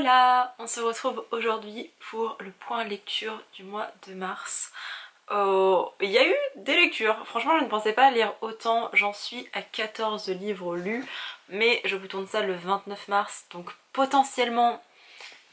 Hola! On se retrouve aujourd'hui pour le point lecture du mois de mars. Il y a eu des lectures, franchement je ne pensais pas lire autant, j'en suis à 14 livres lus, mais je vous tourne ça le 29 mars, donc potentiellement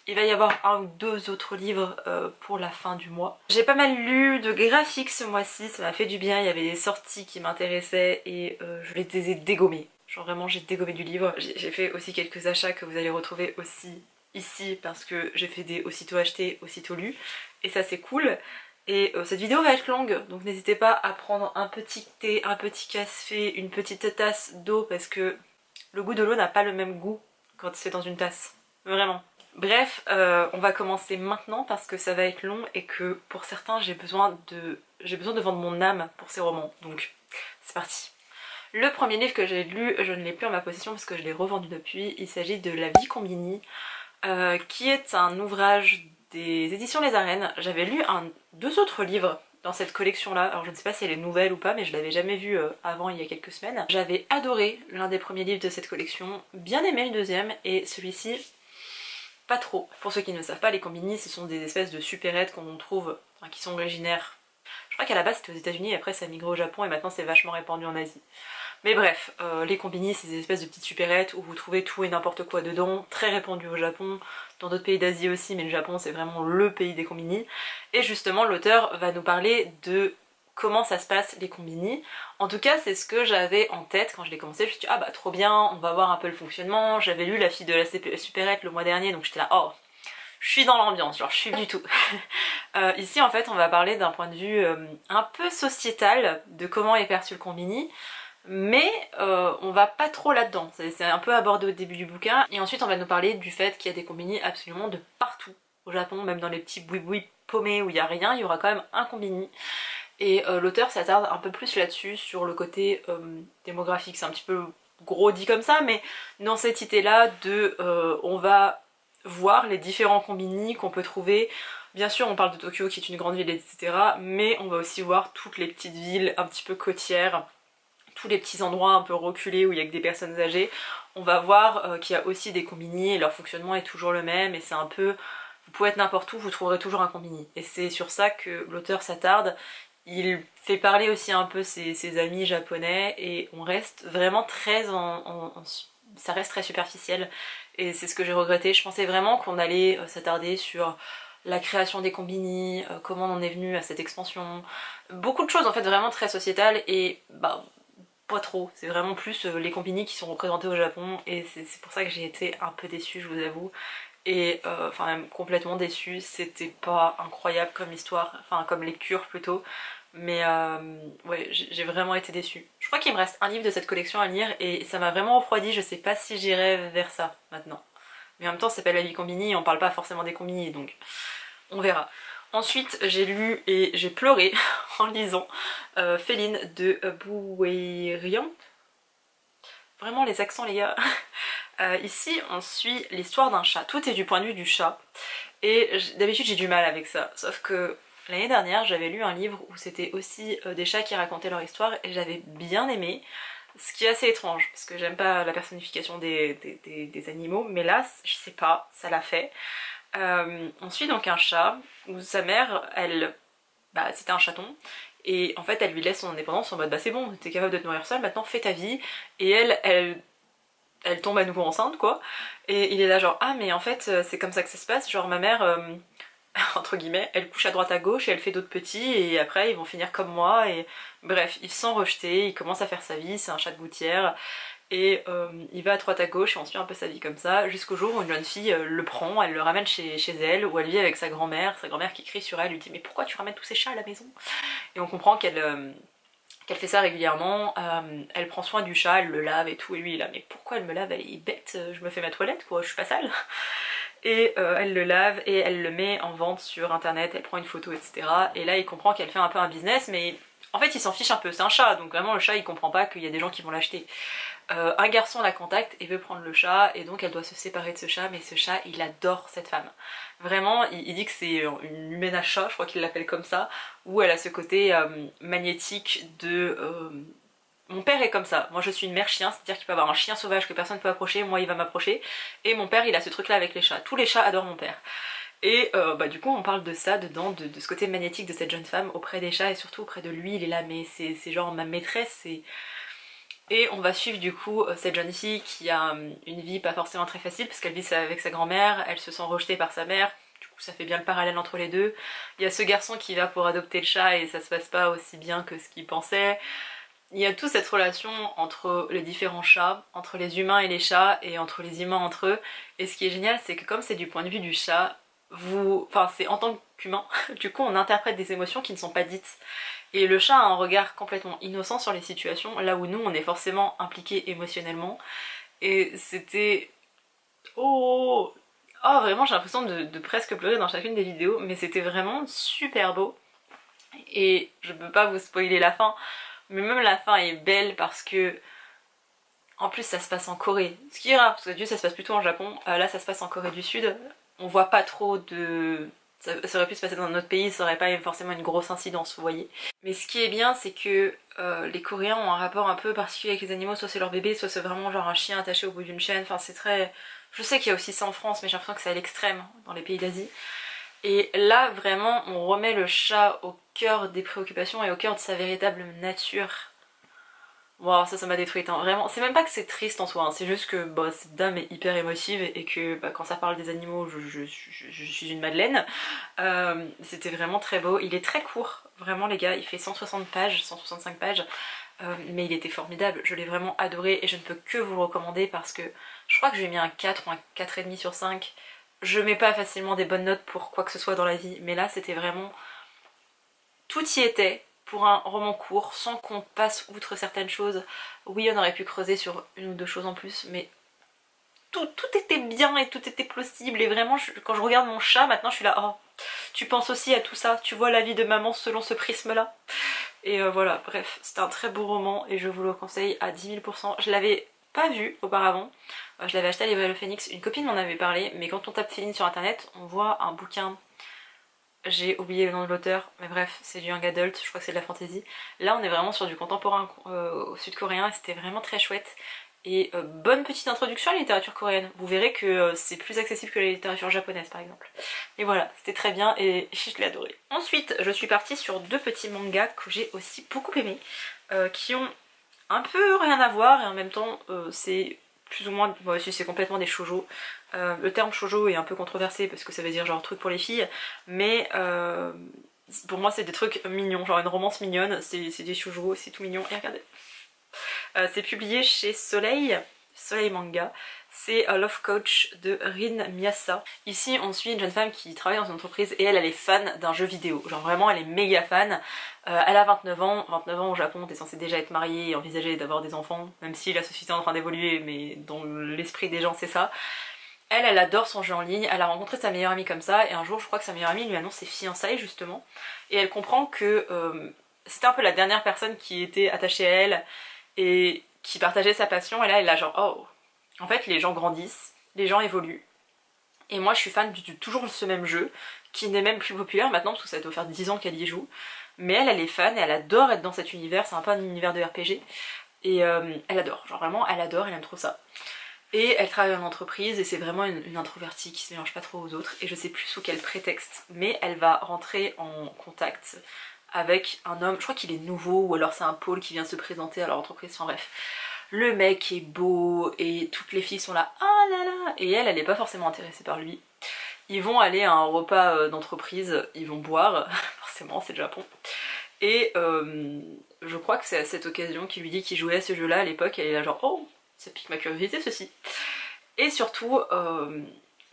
il va y avoir un ou deux autres livres pour la fin du mois. J'ai pas mal lu de graphiques ce mois-ci, ça m'a fait du bien, il y avait des sorties qui m'intéressaient et je les ai dégommées. Genre vraiment j'ai dégommé du livre. J'ai fait aussi quelques achats que vous allez retrouver aussi ici parce que j'ai fait des aussitôt achetés, aussitôt lus. Et ça c'est cool. Et cette vidéo va être longue, donc n'hésitez pas à prendre un petit thé, un petit café, une petite tasse d'eau parce que le goût de l'eau n'a pas le même goût quand c'est dans une tasse. Vraiment. Bref, on va commencer maintenant parce que ça va être long et que pour certains j'ai besoin de vendre mon âme pour ces romans. Donc c'est parti. Le premier livre que j'ai lu, je ne l'ai plus en ma possession parce que je l'ai revendu depuis. Il s'agit de La vie Combini, qui est un ouvrage des éditions Les Arènes. J'avais lu deux autres livres dans cette collection là, alors je ne sais pas si elle est nouvelle ou pas mais je l'avais jamais vue avant il y a quelques semaines. J'avais adoré l'un des premiers livres de cette collection, bien aimé le deuxième et celui-ci pas trop. Pour ceux qui ne savent pas, les Combini ce sont des espèces de supérettes qu'on trouve, enfin, qui sont originaires. Je crois qu'à la base c'était aux États-Unis, après ça a migré au Japon et maintenant c'est vachement répandu en Asie. Mais bref, les Combini c'est des espèces de petites supérettes où vous trouvez tout et n'importe quoi dedans, très répandu au Japon, dans d'autres pays d'Asie aussi, mais le Japon c'est vraiment le pays des Combini. Et justement l'auteur va nous parler de comment ça se passe les Combini. En tout cas c'est ce que j'avais en tête quand je l'ai commencé, je me suis dit ah bah trop bien, on va voir un peu le fonctionnement. J'avais lu La fille de la supérette le mois dernier donc j'étais là oh je suis dans l'ambiance, genre je suis du tout. Ici en fait on va parler d'un point de vue un peu sociétal de comment est perçu le Combini, mais on va pas trop là-dedans, c'est un peu abordé au début du bouquin, et ensuite on va nous parler du fait qu'il y a des Combini absolument de partout au Japon, même dans les petits boui-boui paumés où il y a rien, il y aura quand même un Combini. Et l'auteur s'attarde un peu plus là-dessus, sur le côté démographique, c'est un petit peu gros dit comme ça, mais dans cette idée-là de on va voir les différents Combini qu'on peut trouver. Bien sûr on parle de Tokyo qui est une grande ville etc, mais on va aussi voir toutes les petites villes un petit peu côtières, tous les petits endroits un peu reculés où il y a que des personnes âgées. On va voir qu'il y a aussi des Combini et leur fonctionnement est toujours le même et c'est un peu... Vous pouvez être n'importe où, vous trouverez toujours un Combini. Et c'est sur ça que l'auteur s'attarde. Il fait parler aussi un peu ses amis japonais et on reste vraiment très ça reste très superficiel et c'est ce que j'ai regretté. Je pensais vraiment qu'on allait s'attarder sur la création des Combini, comment on en est venu à cette expansion, beaucoup de choses en fait vraiment très sociétales et bah pas trop, c'est vraiment plus les Combini qui sont représentés au Japon et c'est pour ça que j'ai été un peu déçue je vous avoue. Et enfin même complètement déçue, c'était pas incroyable comme histoire, enfin comme lecture plutôt. Mais ouais, j'ai vraiment été déçue. Je crois qu'il me reste un livre de cette collection à lire et ça m'a vraiment refroidi, je sais pas si j'irai vers ça maintenant. Mais en même temps c'est pas La vie Combini, on parle pas forcément des Combini donc on verra. Ensuite j'ai lu et j'ai pleuré en lisant Féline de Bouérian. Vraiment les accents les gars. Ici on suit l'histoire d'un chat, tout est du point de vue du chat. Et d'habitude j'ai du mal avec ça, sauf que l'année dernière j'avais lu un livre où c'était aussi des chats qui racontaient leur histoire et j'avais bien aimé, ce qui est assez étrange parce que j'aime pas la personnification des animaux, mais là je sais pas, ça l'a fait. On suit donc un chat où sa mère, elle, bah c'était un chaton et en fait elle lui laisse son indépendance en mode bah c'est bon, t'es capable de te nourrir seule, maintenant fais ta vie. Et elle tombe à nouveau enceinte quoi, et il est là genre ah mais en fait c'est comme ça que ça se passe, genre ma mère entre guillemets elle couche à droite à gauche et elle fait d'autres petits et après ils vont finir comme moi et bref il se sent rejeté, il commence à faire sa vie, c'est un chat de gouttière et il va à droite à gauche et on suit un peu sa vie comme ça jusqu'au jour où une jeune fille le prend, elle le ramène chez elle où elle vit avec sa grand-mère qui crie sur elle, lui dit mais pourquoi tu ramènes tous ces chats à la maison, et on comprend qu'elle fait ça régulièrement, elle prend soin du chat, elle le lave et tout, et lui il est là mais pourquoi elle me lave, elle est bête, je me fais ma toilette quoi, je suis pas sale. Et elle le lave et elle le met en vente sur internet, elle prend une photo etc. Et là il comprend qu'elle fait un peu un business mais en fait il s'en fiche un peu, c'est un chat donc vraiment le chat il comprend pas qu'il y a des gens qui vont l'acheter. Un garçon la contacte et veut prendre le chat et donc elle doit se séparer de ce chat, mais ce chat il adore cette femme. Vraiment il dit que c'est une humaine à chat, je crois qu'il l'appelle comme ça, où elle a ce côté magnétique de Mon père est comme ça, moi je suis une mère chien, c'est-à-dire qu'il peut avoir un chien sauvage que personne ne peut approcher, moi il va m'approcher, et mon père il a ce truc là avec les chats, tous les chats adorent mon père. Et bah du coup on parle de ça dedans, de ce côté magnétique de cette jeune femme auprès des chats et surtout auprès de lui, il est là mais c'est genre ma maîtresse. Et on va suivre du coup cette jeune fille qui a une vie pas forcément très facile parce qu'elle vit avec sa grand-mère, elle se sent rejetée par sa mère, du coup ça fait bien le parallèle entre les deux. Il y a ce garçon qui va pour adopter le chat et ça se passe pas aussi bien que ce qu'il pensait. Il y a toute cette relation entre les différents chats, entre les humains et les chats et entre les humains entre eux. Et ce qui est génial c'est que comme c'est du point de vue du chat, enfin c'est en tant qu'humain, du coup on interprète des émotions qui ne sont pas dites. Et le chat a un regard complètement innocent sur les situations, là où nous on est forcément impliqués émotionnellement. Et c'était... Oh, oh vraiment j'ai l'impression de presque pleurer dans chacune des vidéos, mais c'était vraiment super beau. Et je peux pas vous spoiler la fin, mais même la fin est belle parce que... En plus ça se passe en Corée, ce qui est rare parce que d'habitude ça se passe plutôt en Japon, là ça se passe en Corée du Sud. On voit pas trop de... Ça aurait pu se passer dans un autre pays, ça aurait pas forcément une grosse incidence, vous voyez. Mais ce qui est bien, c'est que les Coréens ont un rapport un peu particulier avec les animaux, soit c'est leur bébé, soit c'est vraiment genre un chien attaché au bout d'une chaîne, enfin c'est très... Je sais qu'il y a aussi ça en France, mais j'ai l'impression que c'est à l'extrême dans les pays d'Asie. Et là, vraiment, on remet le chat au cœur des préoccupations et au cœur de sa véritable nature. Wow, ça m'a détruite, hein. Vraiment, c'est même pas que c'est triste en soi, hein. C'est juste que bah, cette dame est hyper émotive et que bah, quand ça parle des animaux, je suis une madeleine. C'était vraiment très beau, il est très court, vraiment les gars, il fait 160 pages, 165 pages, mais il était formidable, je l'ai vraiment adoré et je ne peux que vous le recommander parce que je crois que j'ai mis un 4 ou un 4,5 sur 5. Je mets pas facilement des bonnes notes pour quoi que ce soit dans la vie, mais là c'était vraiment... Tout y était. Pour un roman court, sans qu'on passe outre certaines choses. Oui, on aurait pu creuser sur une ou deux choses en plus, mais tout était bien et tout était possible. Et vraiment, quand je regarde mon chat, maintenant je suis là, oh, tu penses aussi à tout ça, tu vois la vie de maman selon ce prisme-là. Et voilà, bref, c'était un très beau roman et je vous le conseille à 10 000%. Je l'avais pas vu auparavant, je l'avais acheté à Librairie Le Phénix, une copine m'en avait parlé, mais quand on tape Féline sur internet, on voit un bouquin... J'ai oublié le nom de l'auteur, mais bref, c'est du young adult, je crois que c'est de la fantasy. Là on est vraiment sur du contemporain sud-coréen et c'était vraiment très chouette. Et bonne petite introduction à la littérature coréenne. Vous verrez que c'est plus accessible que la littérature japonaise par exemple. Et voilà, c'était très bien et je l'ai adoré. Ensuite, je suis partie sur deux petits mangas que j'ai aussi beaucoup aimés, qui ont un peu rien à voir et en même temps c'est plus ou moins... Bon, si c'est complètement des shoujo. Le terme shoujo est un peu controversé parce que ça veut dire genre truc pour les filles, mais pour moi c'est des trucs mignons, genre une romance mignonne, c'est des shoujo, c'est tout mignon. Et regardez, c'est publié chez Soleil Manga, c'est Love Coach de Rin Miyasa. Ici on suit une jeune femme qui travaille dans une entreprise et elle est fan d'un jeu vidéo, genre vraiment elle est méga fan. Elle a 29 ans au Japon, t'es censée déjà être mariée et envisager d'avoir des enfants, même si la société est en train d'évoluer, mais dans l'esprit des gens c'est ça. Elle adore son jeu en ligne, elle a rencontré sa meilleure amie comme ça, et un jour je crois que sa meilleure amie lui annonce ses fiançailles justement, et elle comprend que c'était un peu la dernière personne qui était attachée à elle, et qui partageait sa passion, et là elle a genre oh, en fait les gens grandissent, les gens évoluent, et moi je suis fan de toujours ce même jeu, qui n'est même plus populaire maintenant, parce que ça doit faire 10 ans qu'elle y joue, mais elle est fan, et elle adore être dans cet univers, c'est un peu un univers de RPG, et elle adore, genre vraiment elle adore, elle aime trop ça. Et elle travaille en entreprise et c'est vraiment une introvertie qui se mélange pas trop aux autres et je sais plus sous quel prétexte, mais elle va rentrer en contact avec un homme, je crois qu'il est nouveau ou alors c'est un pôle qui vient se présenter à leur entreprise, enfin bref. Le mec est beau et toutes les filles sont là, ah là là, et elle est pas forcément intéressée par lui. Ils vont aller à un repas d'entreprise, ils vont boire, forcément c'est le Japon. Et je crois que c'est à cette occasion qu'il lui dit qu'il jouait à ce jeu là à l'époque, elle est là genre oh, ça pique ma curiosité ceci. Et surtout,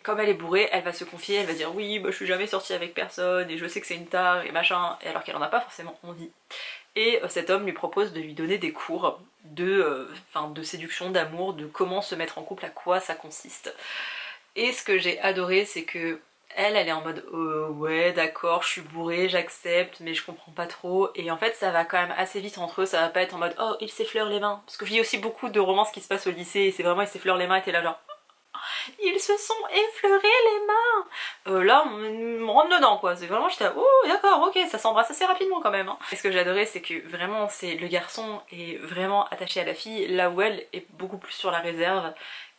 comme elle est bourrée, elle va se confier, elle va dire oui bah je suis jamais sortie avec personne et je sais que c'est une tare et machin, et alors qu'elle en a pas forcément envie. Et cet homme lui propose de lui donner des cours de séduction, d'amour, de comment se mettre en couple, à quoi ça consiste. Et ce que j'ai adoré c'est que elle est en mode ouais d'accord je suis bourrée, j'accepte mais je comprends pas trop, et en fait ça va quand même assez vite entre eux, ça va pas être en mode oh il s'effleure les mains, parce que je lis aussi beaucoup de romances qui se passent au lycée et c'est vraiment il s'effleure les mains et t'es là genre ils se sont effleurés les mains. Là on rentre dedans quoi, c'est vraiment j'étais oh d'accord ok ça s'embrasse assez rapidement quand même hein. Et ce que j'ai adoré c'est que vraiment c'est le garçon est vraiment attaché à la fille là où elle est beaucoup plus sur la réserve.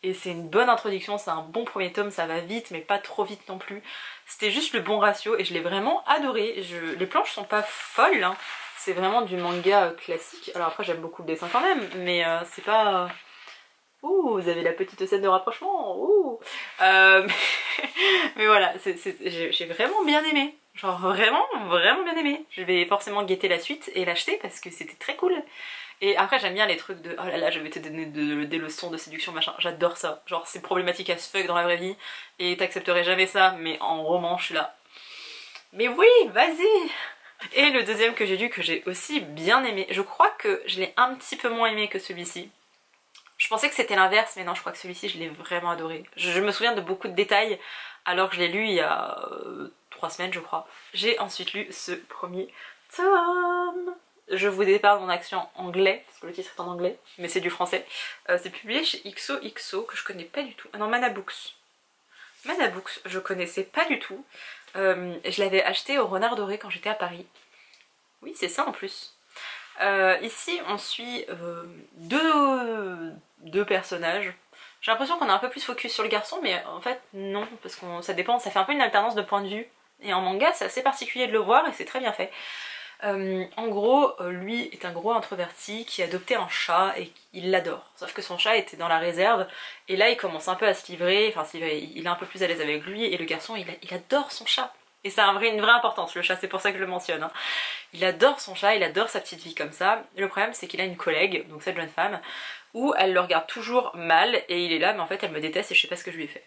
Et c'est une bonne introduction, c'est un bon premier tome, ça va vite mais pas trop vite non plus. C'était juste le bon ratio et je l'ai vraiment adoré. Les planches sont pas folles, hein. C'est vraiment du manga classique. Alors après j'aime beaucoup le dessin quand même, mais c'est pas... Ouh, vous avez la petite scène de rapprochement. Ouh. Mais voilà, j'ai vraiment bien aimé. Genre vraiment, vraiment bien aimé. Je vais forcément guetter la suite et l'acheter parce que c'était très cool. Et après j'aime bien les trucs de oh là là je vais te donner des leçons de séduction machin, j'adore ça. Genre c'est problématique as fuck dans la vraie vie et t'accepterais jamais ça mais en roman je suis là. Mais oui, vas-y. Et le deuxième que j'ai lu que j'ai aussi bien aimé, je crois que je l'ai un petit peu moins aimé que celui-ci. Je pensais que c'était l'inverse mais non je crois que celui-ci je l'ai vraiment adoré. Je me souviens de beaucoup de détails alors que je l'ai lu il y a 3 semaines je crois. J'ai ensuite lu ce premier tome. Je vous déparle mon accent anglais, parce que le titre est en anglais, mais c'est du français. C'est publié chez XOXO, que je connais pas du tout. Ah non, Mana Books. Mana Books, je connaissais pas du tout. Je l'avais acheté au Renard Doré quand j'étais à Paris. Oui, c'est ça en plus. Ici, on suit deux personnages. J'ai l'impression qu'on est un peu plus focus sur le garçon, mais en fait, non, parce que ça dépend, ça fait un peu une alternance de point de vue. Et en manga, c'est assez particulier de le voir, et c'est très bien fait. En gros, lui est un gros introverti qui a adopté un chat et il l'adore. Sauf que son chat était dans la réserve et là il commence un peu à se livrer, enfin il est un peu plus à l'aise avec lui et le garçon il adore son chat. Et ça a une vraie importance le chat, c'est pour ça que je le mentionne. Hein. Il adore son chat, il adore sa petite vie comme ça. Le problème c'est qu'il a une collègue, donc cette jeune femme, où elle le regarde toujours mal et il est là mais en fait elle me déteste et je sais pas ce que je lui ai fait.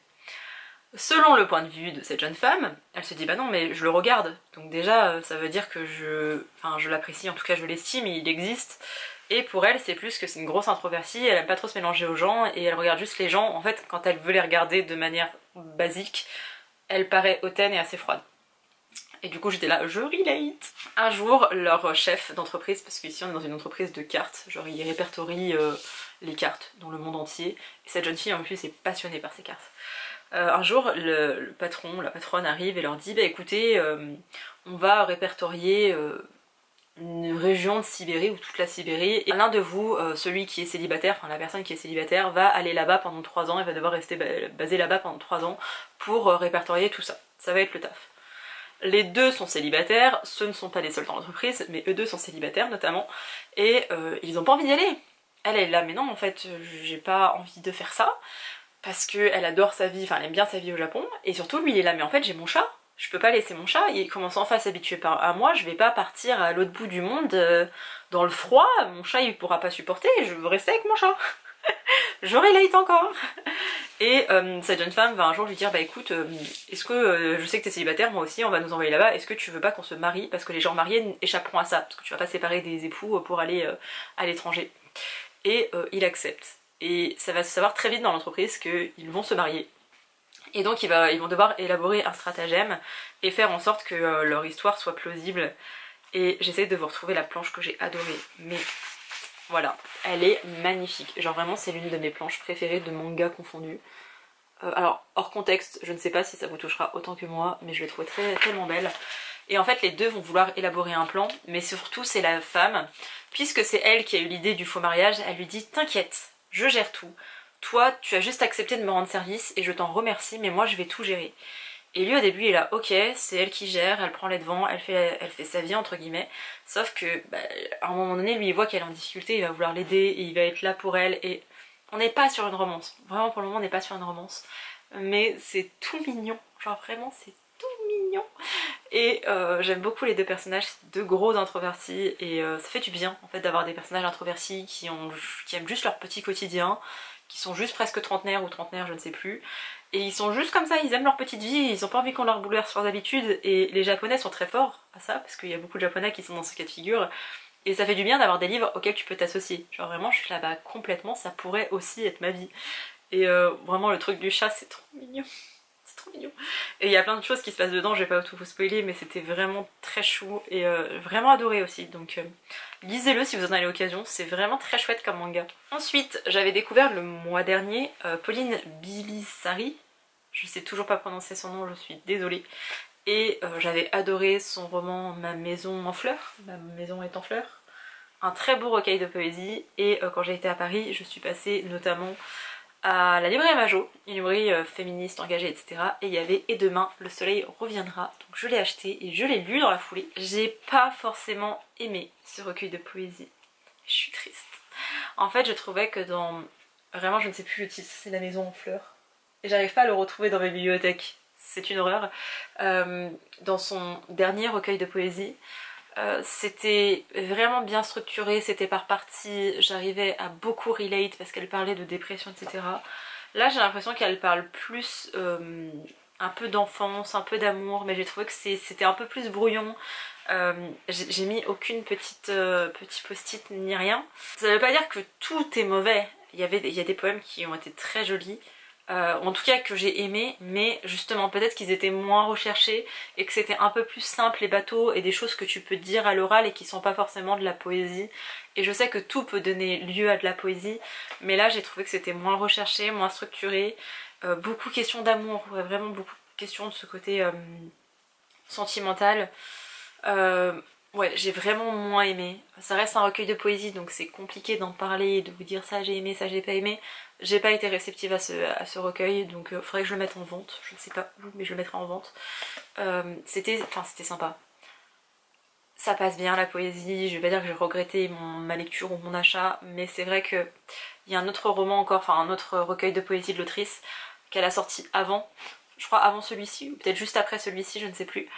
Selon le point de vue de cette jeune femme, elle se dit bah non mais je le regarde, donc déjà ça veut dire que je l'apprécie, en tout cas je l'estime, il existe. Et pour elle c'est plus que c'est une grosse introvertie, elle aime pas trop se mélanger aux gens et elle regarde juste les gens, en fait quand elle veut les regarder de manière basique, elle paraît hautaine et assez froide. Et du coup j'étais là, je relate. Un jour leur chef d'entreprise, parce qu'ici on est dans une entreprise de cartes, genre il répertorie les cartes dans le monde entier, et cette jeune fille en plus est passionnée par ces cartes. Un jour, le patron, la patronne arrive et leur dit bah écoutez, on va répertorier une région de Sibérie ou toute la Sibérie et l'un de vous, celui qui est célibataire, enfin la personne qui est célibataire, va aller là-bas pendant 3 ans et va devoir rester basé là-bas pendant 3 ans pour répertorier tout ça. Ça va être le taf. Les deux sont célibataires, ce ne sont pas les seuls dans l'entreprise, mais eux deux sont célibataires notamment, et ils ont pas envie d'y aller. Elle est là, mais non en fait j'ai pas envie de faire ça. Parce qu'elle adore sa vie, enfin elle aime bien sa vie au Japon, et surtout lui il est là, mais en fait j'ai mon chat, je peux pas laisser mon chat, il commence enfin à s'habituer à moi, je vais pas partir à l'autre bout du monde dans le froid, mon chat il pourra pas supporter, je veux rester avec mon chat. Je relate encore. Et cette jeune femme va un jour lui dire bah écoute, est-ce que je sais que t'es célibataire, moi aussi on va nous envoyer là-bas, est-ce que tu veux pas qu'on se marie, parce que les gens mariés échapperont à ça, parce que tu vas pas séparer des époux pour aller à l'étranger. Et il accepte. Et ça va se savoir très vite dans l'entreprise qu'ils vont se marier. Et donc ils vont devoir élaborer un stratagème et faire en sorte que leur histoire soit plausible. Et j'essaie de vous retrouver la planche que j'ai adorée. Mais voilà, elle est magnifique. Genre vraiment c'est l'une de mes planches préférées de manga confondus. Alors hors contexte, je ne sais pas si ça vous touchera autant que moi, mais je l'ai trouvée tellement belle. Et en fait les deux vont vouloir élaborer un plan, mais surtout c'est la femme, puisque c'est elle qui a eu l'idée du faux mariage, elle lui dit t'inquiète, je gère tout. Toi, tu as juste accepté de me rendre service et je t'en remercie, mais moi je vais tout gérer. Et lui au début il est là, ok, c'est elle qui gère, elle prend les devants, elle fait sa vie entre guillemets. Sauf que bah, à un moment donné, lui il voit qu'elle est en difficulté, il va vouloir l'aider et il va être là pour elle. Et on n'est pas sur une romance, vraiment pour le moment on n'est pas sur une romance. Mais c'est tout mignon, genre vraiment c'est tout mignon. Et j'aime beaucoup les deux personnages, deux gros introvertis, et ça fait du bien en fait d'avoir des personnages introvertis qui aiment juste leur petit quotidien, qui sont juste presque trentenaires ou trentenaires, je ne sais plus, et ils sont juste comme ça, ils aiment leur petite vie, ils ont pas envie qu'on leur bouleverse leurs habitudes, et les japonais sont très forts à ça, parce qu'il y a beaucoup de japonais qui sont dans ce cas de figure, et ça fait du bien d'avoir des livres auxquels tu peux t'associer. Genre vraiment je suis là-bas complètement, ça pourrait aussi être ma vie. Et vraiment le truc du chat c'est trop mignon. trop mignon. Et il y a plein de choses qui se passent dedans, je vais pas tout vous spoiler, mais c'était vraiment très chou et vraiment adoré aussi. Donc lisez-le si vous en avez l'occasion, c'est vraiment très chouette comme manga. Ensuite, j'avais découvert le mois dernier Pauline Bilisari. Je sais toujours pas prononcer son nom, je suis désolée. Et j'avais adoré son roman Ma maison en fleurs, Ma maison est en fleurs. Un très beau recueil de poésie. Et quand j'ai été à Paris, je suis passée notamment à la librairie Majo, une librairie féministe, engagée, etc. Et il y avait Et demain le soleil reviendra. Donc je l'ai acheté et je l'ai lu dans la foulée. J'ai pas forcément aimé ce recueil de poésie. Je suis triste. En fait, je trouvais que dans... Vraiment, je ne sais plus le titre, c'est La maison en fleurs. Et j'arrive pas à le retrouver dans mes bibliothèques. C'est une horreur. Dans son dernier recueil de poésie, c'était vraiment bien structuré, c'était par partie, j'arrivais à beaucoup relate parce qu'elle parlait de dépression, etc. Là j'ai l'impression qu'elle parle plus un peu d'enfance, un peu d'amour, mais j'ai trouvé que c'était un peu plus brouillon. J'ai mis aucune petit post-it ni rien. Ça veut pas dire que tout est mauvais, il y a des poèmes qui ont été très jolis. En tout cas que j'ai aimé, mais justement peut-être qu'ils étaient moins recherchés et que c'était un peu plus simple les bateaux et des choses que tu peux dire à l'oral et qui sont pas forcément de la poésie. Et je sais que tout peut donner lieu à de la poésie, mais là j'ai trouvé que c'était moins recherché, moins structuré, beaucoup question d'amour, vraiment beaucoup question de ce côté sentimental. Ouais, j'ai vraiment moins aimé. Ça reste un recueil de poésie, donc c'est compliqué d'en parler, de vous dire ça j'ai aimé, ça j'ai pas aimé. J'ai pas été réceptive à ce recueil, donc faudrait que je le mette en vente. Je ne sais pas où, mais je le mettrai en vente. C'était sympa. Ça passe bien la poésie, je vais pas dire que j'ai regretté ma lecture ou mon achat, mais c'est vrai que il y a un autre roman encore, enfin un autre recueil de poésie de l'autrice qu'elle a sorti avant, je crois avant celui-ci, ou peut-être juste après celui-ci, je ne sais plus.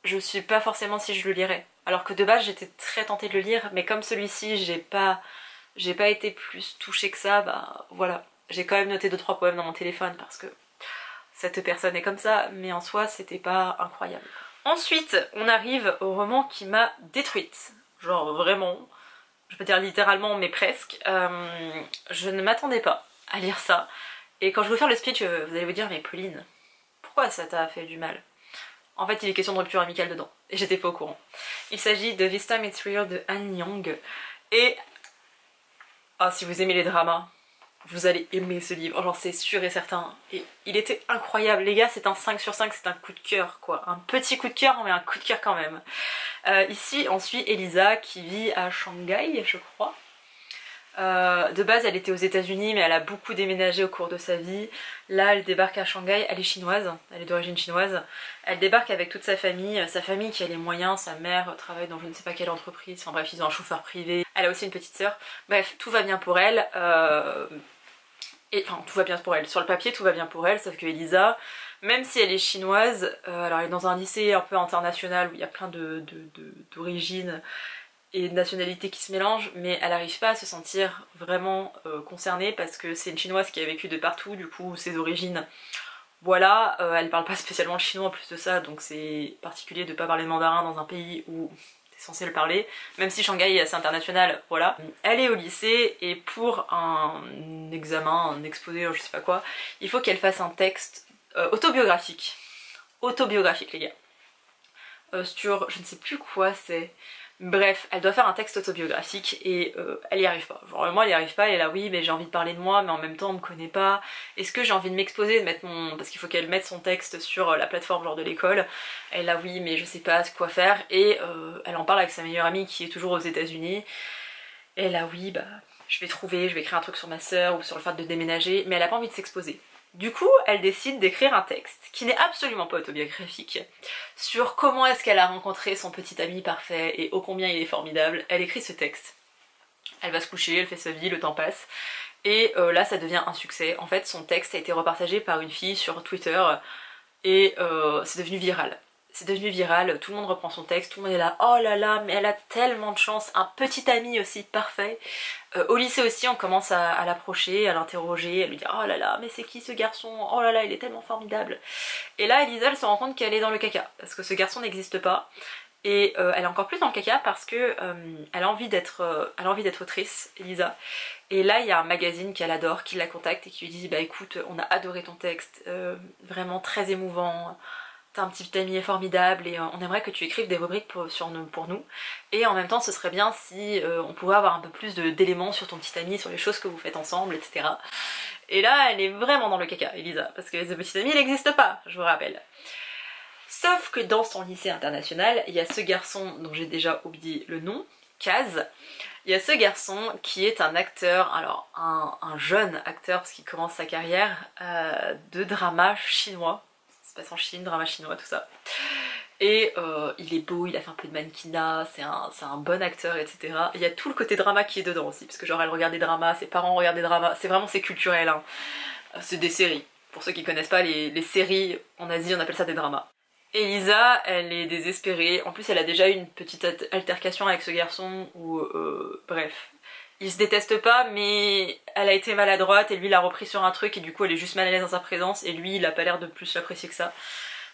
Je suis pas forcément si je le lirais. Alors que de base j'étais très tentée de le lire, mais comme celui-ci j'ai pas été plus touchée que ça, bah voilà. J'ai quand même noté 2-3 poèmes dans mon téléphone parce que cette personne est comme ça, mais en soi c'était pas incroyable. Ensuite on arrive au roman qui m'a détruite. Genre vraiment, je peux dire littéralement mais presque. Je ne m'attendais pas à lire ça. Et quand je vais vous faire le speech, vous allez vous dire mais Pauline, pourquoi ça t'a fait du mal? En fait il est question de rupture amicale dedans, et j'étais pas au courant. Il s'agit de This Time It's Real de Han Young. Et ah, si vous aimez les dramas, vous allez aimer ce livre, genre c'est sûr et certain. Et il était incroyable, les gars, c'est un 5 sur 5, c'est un coup de cœur quoi. Un petit coup de cœur, mais un coup de cœur quand même. Ici on suit Elisa qui vit à Shanghai, je crois. De base elle était aux États-Unis mais elle a beaucoup déménagé au cours de sa vie. Là elle débarque à Shanghai, elle est chinoise, elle est d'origine chinoise. Elle débarque avec toute sa famille qui a les moyens, sa mère travaille dans je ne sais pas quelle entreprise, enfin bref ils ont un chauffeur privé. Elle a aussi une petite sœur, bref tout va bien pour elle. Et enfin tout va bien pour elle, sur le papier tout va bien pour elle, sauf que Elisa, même si elle est chinoise, alors elle est dans un lycée un peu international où il y a plein d'origines et de nationalités qui se mélangent, mais elle n'arrive pas à se sentir vraiment concernée parce que c'est une chinoise qui a vécu de partout, du coup ses origines, voilà, elle parle pas spécialement le chinois en plus de ça, donc c'est particulier de pas parler le mandarin dans un pays où t'es censé le parler, même si Shanghai est assez international, voilà. Elle est au lycée et pour un examen, un exposé, je sais pas quoi, il faut qu'elle fasse un texte autobiographique. Autobiographique les gars. Sur, je ne sais plus quoi c'est. Bref, elle doit faire un texte autobiographique et elle y arrive pas. Genre vraiment elle y arrive pas, elle est là oui mais j'ai envie de parler de moi mais en même temps on me connaît pas. Est-ce que j'ai envie de m'exposer, de mettre mon... parce qu'il faut qu'elle mette son texte sur la plateforme genre de l'école. Elle est là oui mais je sais pas quoi faire et elle en parle avec sa meilleure amie qui est toujours aux États-Unis. Et elle est là oui bah je vais créer un truc sur ma soeur ou sur le fait de déménager, mais elle a pas envie de s'exposer. Du coup, elle décide d'écrire un texte, qui n'est absolument pas autobiographique, sur comment est-ce qu'elle a rencontré son petit ami parfait et ô combien il est formidable. Elle écrit ce texte. Elle va se coucher, elle fait sa vie, le temps passe. Et là, ça devient un succès. En fait, son texte a été repartagé par une fille sur Twitter et c'est devenu viral. C'est devenu viral, tout le monde reprend son texte, tout le monde est là, oh là là, mais elle a tellement de chance, un petit ami aussi parfait. Au lycée aussi, on commence à l'approcher, à l'interroger, à lui dire, oh là là, mais c'est qui ce garçon? Oh là là, il est tellement formidable. Et là, Elisa, elle se rend compte qu'elle est dans le caca, parce que ce garçon n'existe pas. Et elle est encore plus dans le caca parce que elle a envie d'être autrice, Elisa. Et là il y a un magazine qu'elle adore qui la contacte et qui lui dit bah écoute, on a adoré ton texte, vraiment très émouvant, t'as un petit ami formidable et on aimerait que tu écrives des rubriques pour nous. Et en même temps ce serait bien si on pouvait avoir un peu plus d'éléments sur ton petit ami, sur les choses que vous faites ensemble, etc. Et là elle est vraiment dans le caca, Elisa, parce que ce petit ami il n'existe pas, je vous rappelle. Sauf que dans son lycée international, il y a ce garçon dont j'ai déjà oublié le nom, Kaz. Il y a ce garçon qui est un acteur, alors un jeune acteur parce qu'il commence sa carrière de drama chinois. Ça se passe en Chine, drama chinois, tout ça. Et il est beau, il a fait un peu de mannequinat, c'est un bon acteur, etc. Il y a tout le côté drama qui est dedans aussi, parce que genre elle regarde des dramas, ses parents regardent des dramas, c'est culturel, hein. C'est des séries. Pour ceux qui connaissent pas les séries en Asie, on appelle ça des dramas. Elisa, elle est désespérée, en plus elle a déjà eu une petite altercation avec ce garçon où, bref, ils se détestent pas mais elle a été maladroite et lui l'a repris sur un truc et du coup elle est juste mal à l'aise dans sa présence et lui il a pas l'air de plus l'apprécier que ça.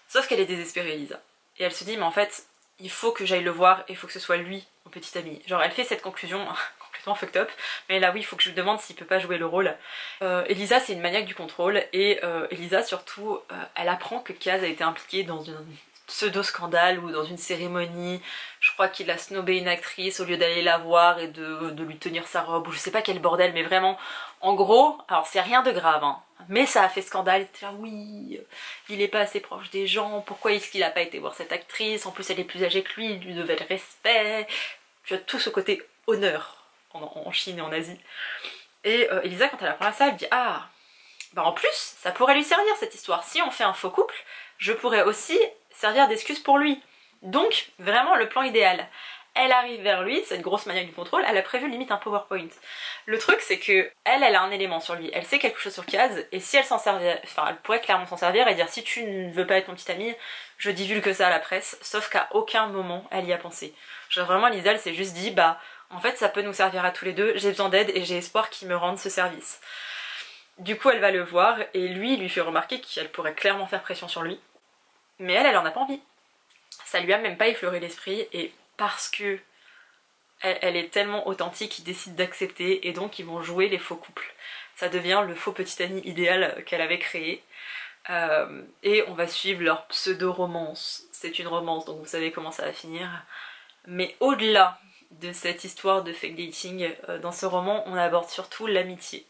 Sauf qu'elle est désespérée Elisa, et elle se dit mais en fait il faut que j'aille le voir et il faut que ce soit lui mon petit ami. Genre elle fait cette conclusion complètement fucked up, mais là oui il faut que je lui demande s'il peut pas jouer le rôle. Elisa c'est une maniaque du contrôle et Elisa surtout elle apprend que Kaz a été impliqué dans un pseudo-scandale ou dans une cérémonie. Je crois qu'il a snobé une actrice au lieu d'aller la voir et de lui tenir sa robe ou je sais pas quel bordel, mais vraiment en gros, alors c'est rien de grave hein, mais ça a fait scandale, etc. Oui, il est pas assez proche des gens, pourquoi est-ce qu'il a pas été voir cette actrice, en plus elle est plus âgée que lui, il lui devait le respect. Tu as tout ce côté honneur en Chine et en Asie. Et Elisa quand elle apprend ça, elle dit ah, bah en plus ça pourrait lui servir cette histoire, si on fait un faux couple, je pourrais aussi servir d'excuse pour lui. Donc vraiment le plan idéal. Elle arrive vers lui, cette grosse maniaque du contrôle, elle a prévu limite un PowerPoint. Le truc c'est que elle a un élément sur lui, elle sait quelque chose sur Kaz, et si elle s'en servir, enfin elle pourrait clairement s'en servir et dire si tu ne veux pas être mon petit ami, je divulgue ça à la presse, sauf qu'à aucun moment elle y a pensé. Genre vraiment Lisa elle s'est juste dit bah en fait ça peut nous servir à tous les deux, j'ai besoin d'aide et j'ai espoir qu'il me rende ce service. Du coup elle va le voir et lui fait remarquer qu'elle pourrait clairement faire pression sur lui. Mais elle en a pas envie. Ça lui a même pas effleuré l'esprit et parce que elle est tellement authentique, ils décident d'accepter et donc ils vont jouer les faux couples. Ça devient le faux petit ami idéal qu'elle avait créé. Et on va suivre leur pseudo-romance. C'est une romance donc vous savez comment ça va finir. Mais au-delà de cette histoire de fake dating, dans ce roman on aborde surtout l'amitié.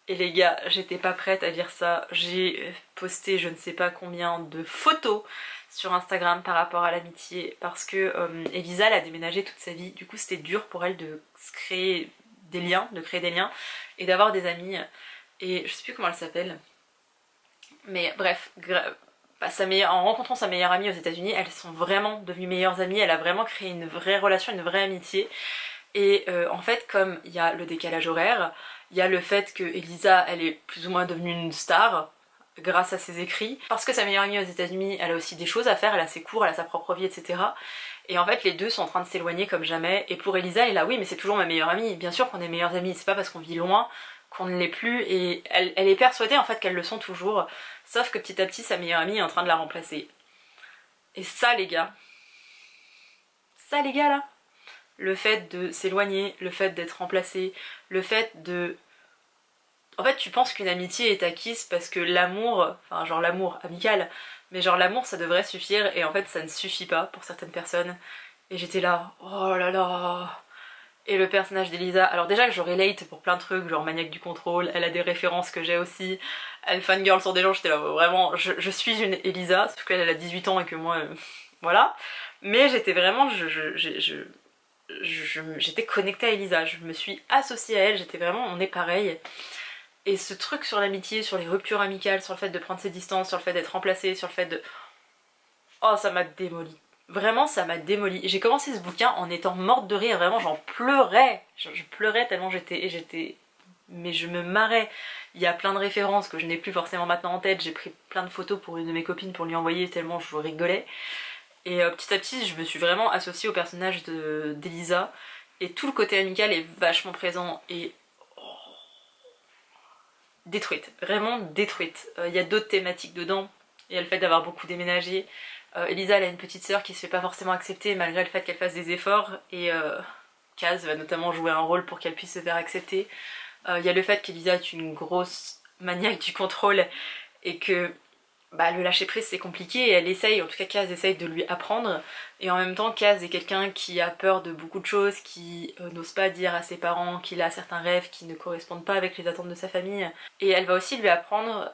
Et les gars, j'étais pas prête à dire ça, j'ai posté je ne sais pas combien de photos sur Instagram par rapport à l'amitié parce que Elisa elle a déménagé toute sa vie, du coup c'était dur pour elle de créer des liens, et d'avoir des amis, et je sais plus comment elle s'appelle, mais bref, en rencontrant sa meilleure amie aux États-Unis, elles sont vraiment devenues meilleures amies, elle a vraiment créé une vraie relation, une vraie amitié, et en fait comme il y a le décalage horaire, il y a le fait que Elisa elle est plus ou moins devenue une star grâce à ses écrits, parce que sa meilleure amie aux États-Unis elle a aussi des choses à faire, elle a ses cours, elle a sa propre vie, etc. Et en fait les deux sont en train de s'éloigner comme jamais, et pour Elisa elle est là oui mais c'est toujours ma meilleure amie, bien sûr qu'on est meilleures amies, c'est pas parce qu'on vit loin qu'on ne l'est plus, et elle est persuadée en fait qu'elles le sont toujours, sauf que petit à petit sa meilleure amie est en train de la remplacer. Et ça les gars là, le fait de s'éloigner, le fait d'être remplacé, le fait de... En fait tu penses qu'une amitié est acquise parce que l'amour, enfin genre l'amour amical, mais genre l'amour ça devrait suffire et en fait ça ne suffit pas pour certaines personnes. Et j'étais là, oh là là. Et le personnage d'Elisa, alors déjà je relate pour plein de trucs, genre maniaque du contrôle, elle a des références que j'ai aussi, elle fangirl sur des gens, j'étais là vraiment, je suis une Elisa, sauf qu'elle a 18 ans et que moi, voilà. Mais j'étais vraiment, j'étais connectée à Elisa, je me suis associée à elle, j'étais vraiment, on est pareil. Et ce truc sur l'amitié, sur les ruptures amicales, sur le fait de prendre ses distances, sur le fait d'être remplacée, sur le fait de... Oh ça m'a démoli. Vraiment ça m'a démoli. J'ai commencé ce bouquin en étant morte de rire, vraiment j'en pleurais. Je pleurais tellement j'étais... Mais je me marrais. Il y a plein de références que je n'ai plus forcément maintenant en tête, j'ai pris plein de photos pour une de mes copines pour lui envoyer tellement je rigolais. Et petit à petit je me suis vraiment associée au personnage d'Elisa et tout le côté amical est vachement présent et... détruite, vraiment détruite. Il y a d'autres thématiques dedans, il y a le fait d'avoir beaucoup déménagé. Elisa elle a une petite sœur qui se fait pas forcément accepter malgré le fait qu'elle fasse des efforts et Kaz va notamment jouer un rôle pour qu'elle puisse se faire accepter. Il y a le fait qu'Elisa est une grosse maniaque du contrôle et que bah, le lâcher prise c'est compliqué et elle essaye, en tout cas Kaz essaye de lui apprendre et en même temps Kaz est quelqu'un qui a peur de beaucoup de choses, qui n'ose pas dire à ses parents qu'il a certains rêves qui ne correspondent pas avec les attentes de sa famille et elle va aussi lui apprendre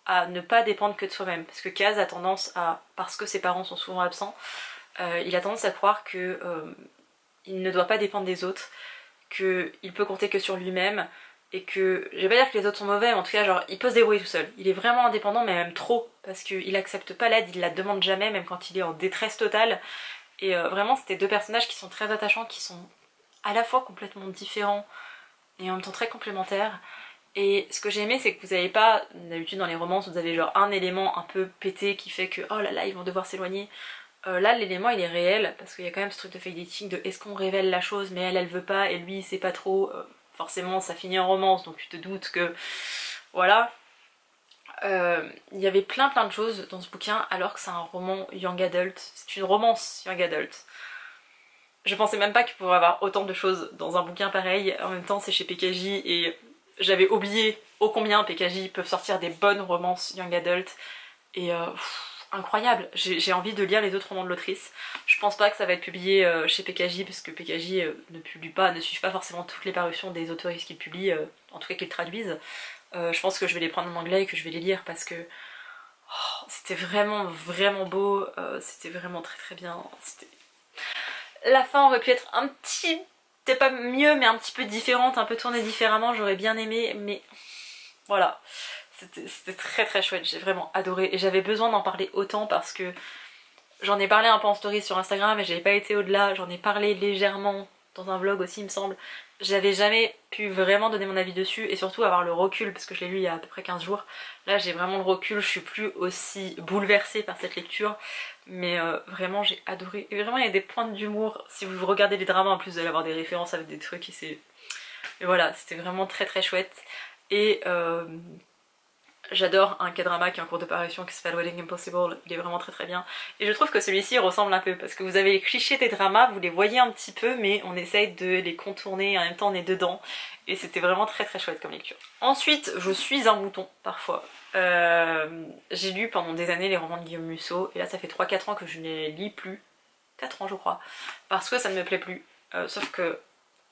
à ne pas dépendre que de soi-même parce que Kaz a tendance à, parce que ses parents sont souvent absents, il a tendance à croire que il ne doit pas dépendre des autres, qu'il peut compter que sur lui-même et que, je vais pas dire que les autres sont mauvais, mais en tout cas genre il peut se débrouiller tout seul. Il est vraiment indépendant mais même trop parce qu'il accepte pas l'aide, il la demande jamais même quand il est en détresse totale. Et vraiment c'était deux personnages qui sont très attachants, qui sont à la fois complètement différents et en même temps très complémentaires. Et ce que j'ai aimé c'est que vous avez pas, d'habitude dans les romances vous avez genre un élément un peu pété qui fait que oh là là ils vont devoir s'éloigner. Là l'élément il est réel parce qu'il y a quand même ce truc de fake dating de est-ce qu'on révèle la chose mais elle veut pas et lui il sait pas trop, forcément ça finit en romance donc tu te doutes que voilà. Il y avait plein de choses dans ce bouquin alors que c'est un roman young adult, c'est une romance young adult. Je pensais même pas qu'il pouvait y avoir autant de choses dans un bouquin pareil, en même temps c'est chez PKJ et j'avais oublié ô combien PKJ peuvent sortir des bonnes romances young adult et incroyable, j'ai envie de lire les autres romans de l'autrice. Je pense pas que ça va être publié chez PKJ parce que PKJ ne publie pas, ne suit pas forcément toutes les parutions des autoristes qu'ils publient, en tout cas qu'ils traduisent. Je pense que je vais les prendre en anglais et que je vais les lire parce que c'était vraiment beau, c'était vraiment très bien. La fin aurait pu être un petit, peut-être pas mieux mais un petit peu différente, un peu tournée différemment, j'aurais bien aimé mais voilà. C'était très chouette, j'ai vraiment adoré et j'avais besoin d'en parler autant parce que j'en ai parlé un peu en story sur Instagram et j'avais pas été au-delà, j'en ai parlé légèrement dans un vlog aussi il me semble. J'avais jamais pu vraiment donner mon avis dessus et surtout avoir le recul parce que je l'ai lu il y a à peu près 15 jours. Là j'ai vraiment le recul, je suis plus aussi bouleversée par cette lecture mais vraiment j'ai adoré. Et vraiment il y a des pointes d'humour, si vous regardez les dramas en plus vous allez avoir des références avec des trucs et c'est... Et voilà, c'était vraiment très chouette. Et j'adore un K-drama qui est en cours de parution qui s'appelle Wedding Impossible, il est vraiment très bien. Et je trouve que celui-ci ressemble un peu parce que vous avez les clichés des dramas, vous les voyez un petit peu mais on essaye de les contourner et en même temps on est dedans. Et c'était vraiment très chouette comme lecture. Ensuite, je suis un mouton parfois. J'ai lu pendant des années les romans de Guillaume Musso et là ça fait 3-4 ans que je ne les lis plus. 4 ans je crois. Parce que ça ne me plaît plus. Sauf que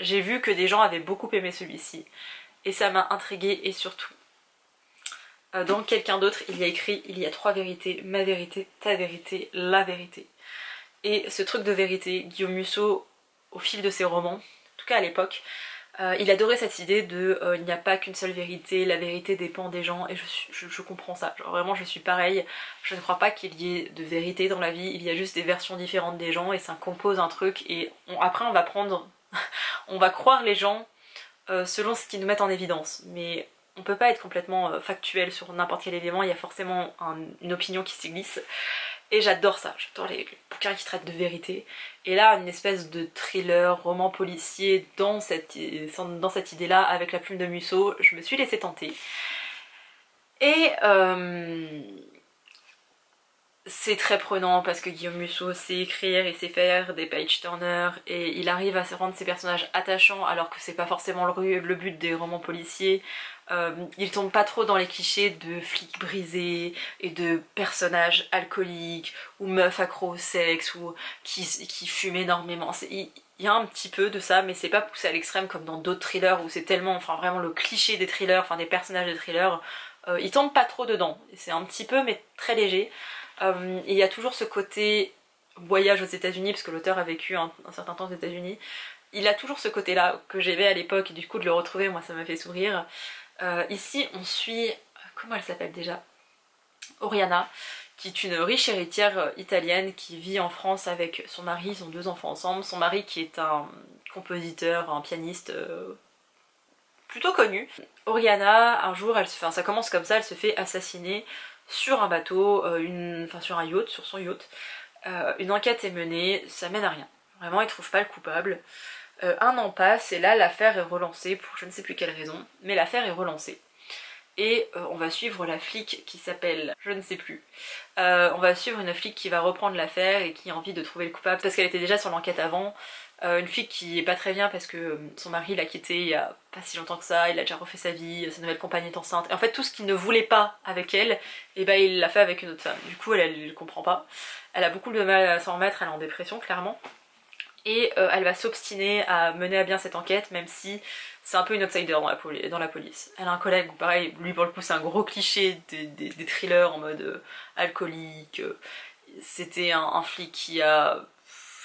j'ai vu que des gens avaient beaucoup aimé celui-ci. Et ça m'a intriguée et surtout dans quelqu'un d'autre il y a écrit il y a 3 vérités, ma vérité, ta vérité, la vérité. Et ce truc de vérité, Guillaume Musso au fil de ses romans, en tout cas à l'époque, il adorait cette idée de il n'y a pas qu'une seule vérité, la vérité dépend des gens et je comprends ça, genre vraiment je suis pareil, je ne crois pas qu'il y ait de vérité dans la vie, il y a juste des versions différentes des gens et ça compose un truc et après on va prendre, on va croire les gens selon ce qu'ils nous mettent en évidence, mais on peut pas être complètement factuel sur n'importe quel élément, il y a forcément une opinion qui s'y glisse. Et j'adore ça, j'adore les bouquins qui traitent de vérité. Et là, une espèce de thriller, roman policier dans cette idée-là, avec la plume de Musso, je me suis laissée tenter. Et c'est très prenant parce que Guillaume Musso sait écrire, il sait faire des page turners et il arrive à se rendre ses personnages attachants alors que c'est pas forcément le but des romans policiers. Il tombe pas trop dans les clichés de flics brisés et de personnages alcooliques ou meufs accro au sexe ou qui fument énormément. Il y a un petit peu de ça mais c'est pas poussé à l'extrême comme dans d'autres thrillers où c'est tellement, enfin vraiment le cliché des thrillers, enfin des personnages de thrillers. Il tombe pas trop dedans, c'est un petit peu mais très léger. Il y a toujours ce côté voyage aux États-Unis parce que l'auteur a vécu un certain temps aux États-Unis. Il a toujours ce côté là que j'aimais à l'époque et du coup de le retrouver moi ça m'a fait sourire. Ici on suit, comment elle s'appelle déjà, Oriana, qui est une riche héritière italienne qui vit en France avec son mari, ils ont 2 enfants ensemble. Son mari qui est un compositeur, un pianiste plutôt connu. Oriana, un jour, ça commence comme ça, elle se fait assassiner sur un bateau, sur un yacht, sur son yacht. Une enquête est menée, ça mène à rien. Vraiment, ils trouvent pas le coupable. Un an passe et là l'affaire est relancée pour je ne sais plus quelle raison, mais l'affaire est relancée. et on va suivre la flic qui s'appelle, je ne sais plus, on va suivre une flic qui va reprendre l'affaire et qui a envie de trouver le coupable parce qu'elle était déjà sur l'enquête avant. Une flic qui est pas très bien parce que son mari l'a quittée il y a pas si longtemps que ça, il a déjà refait sa vie, sa nouvelle compagne est enceinte, et en fait tout ce qu'il ne voulait pas avec elle, et ben il l'a fait avec une autre femme. Du coup elle comprend pas, elle a beaucoup de mal à s'en remettre, elle est en dépression clairement, et elle va s'obstiner à mener à bien cette enquête même si c'est un peu une outsider dans la police. Elle a un collègue, pareil, lui pour le coup c'est un gros cliché des thrillers en mode alcoolique, c'était un flic qui a...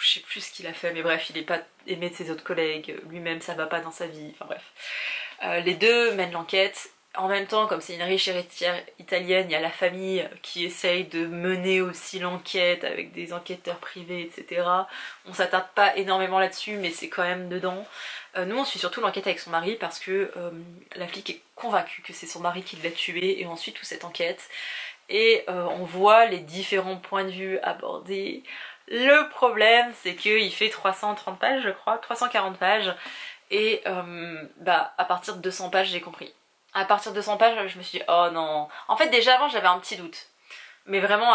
je sais plus ce qu'il a fait, mais bref, il est pas aimé de ses autres collègues, lui-même ça va pas dans sa vie, enfin bref. Les deux mènent l'enquête, en même temps comme c'est une riche héritière italienne, il y a la famille qui essaye de mener aussi l'enquête avec des enquêteurs privés, etc. On s'attarde pas énormément là-dessus, mais c'est quand même dedans. Nous on suit surtout l'enquête avec son mari parce que la flic est convaincue que c'est son mari qui l'a tué, et on suit toute cette enquête. Et on voit les différents points de vue abordés. Le problème c'est qu'il fait 330 pages je crois, 340 pages, et bah à partir de 200 pages j'ai compris. À partir de 100 pages je me suis dit oh non. En fait déjà avant j'avais un petit doute, mais vraiment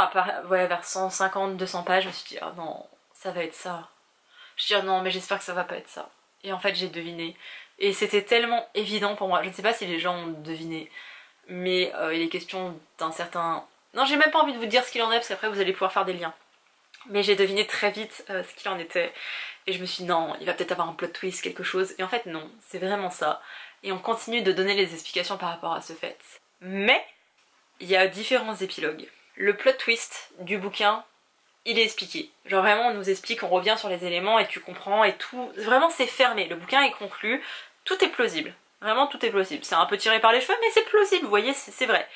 ouais, vers 150-200 pages je me suis dit oh non, ça va être ça. Je me suis dit oh non mais j'espère que ça va pas être ça. Et en fait j'ai deviné. Et c'était tellement évident pour moi, je ne sais pas si les gens ont deviné, mais il est question d'un certain... Non j'ai même pas envie de vous dire ce qu'il en est parce qu'après vous allez pouvoir faire des liens. Mais j'ai deviné très vite ce qu'il en était. Et je me suis dit non, il va peut-être avoir un plot twist, quelque chose. Et en fait non, c'est vraiment ça. Et on continue de donner les explications par rapport à ce fait. Mais il y a différents épilogues. Le plot twist du bouquin, il est expliqué. Genre vraiment on nous explique, on revient sur les éléments et tu comprends et tout. Vraiment c'est fermé, le bouquin est conclu. Tout est plausible. Vraiment tout est plausible. C'est un peu tiré par les cheveux mais c'est plausible, vous voyez, c'est vrai.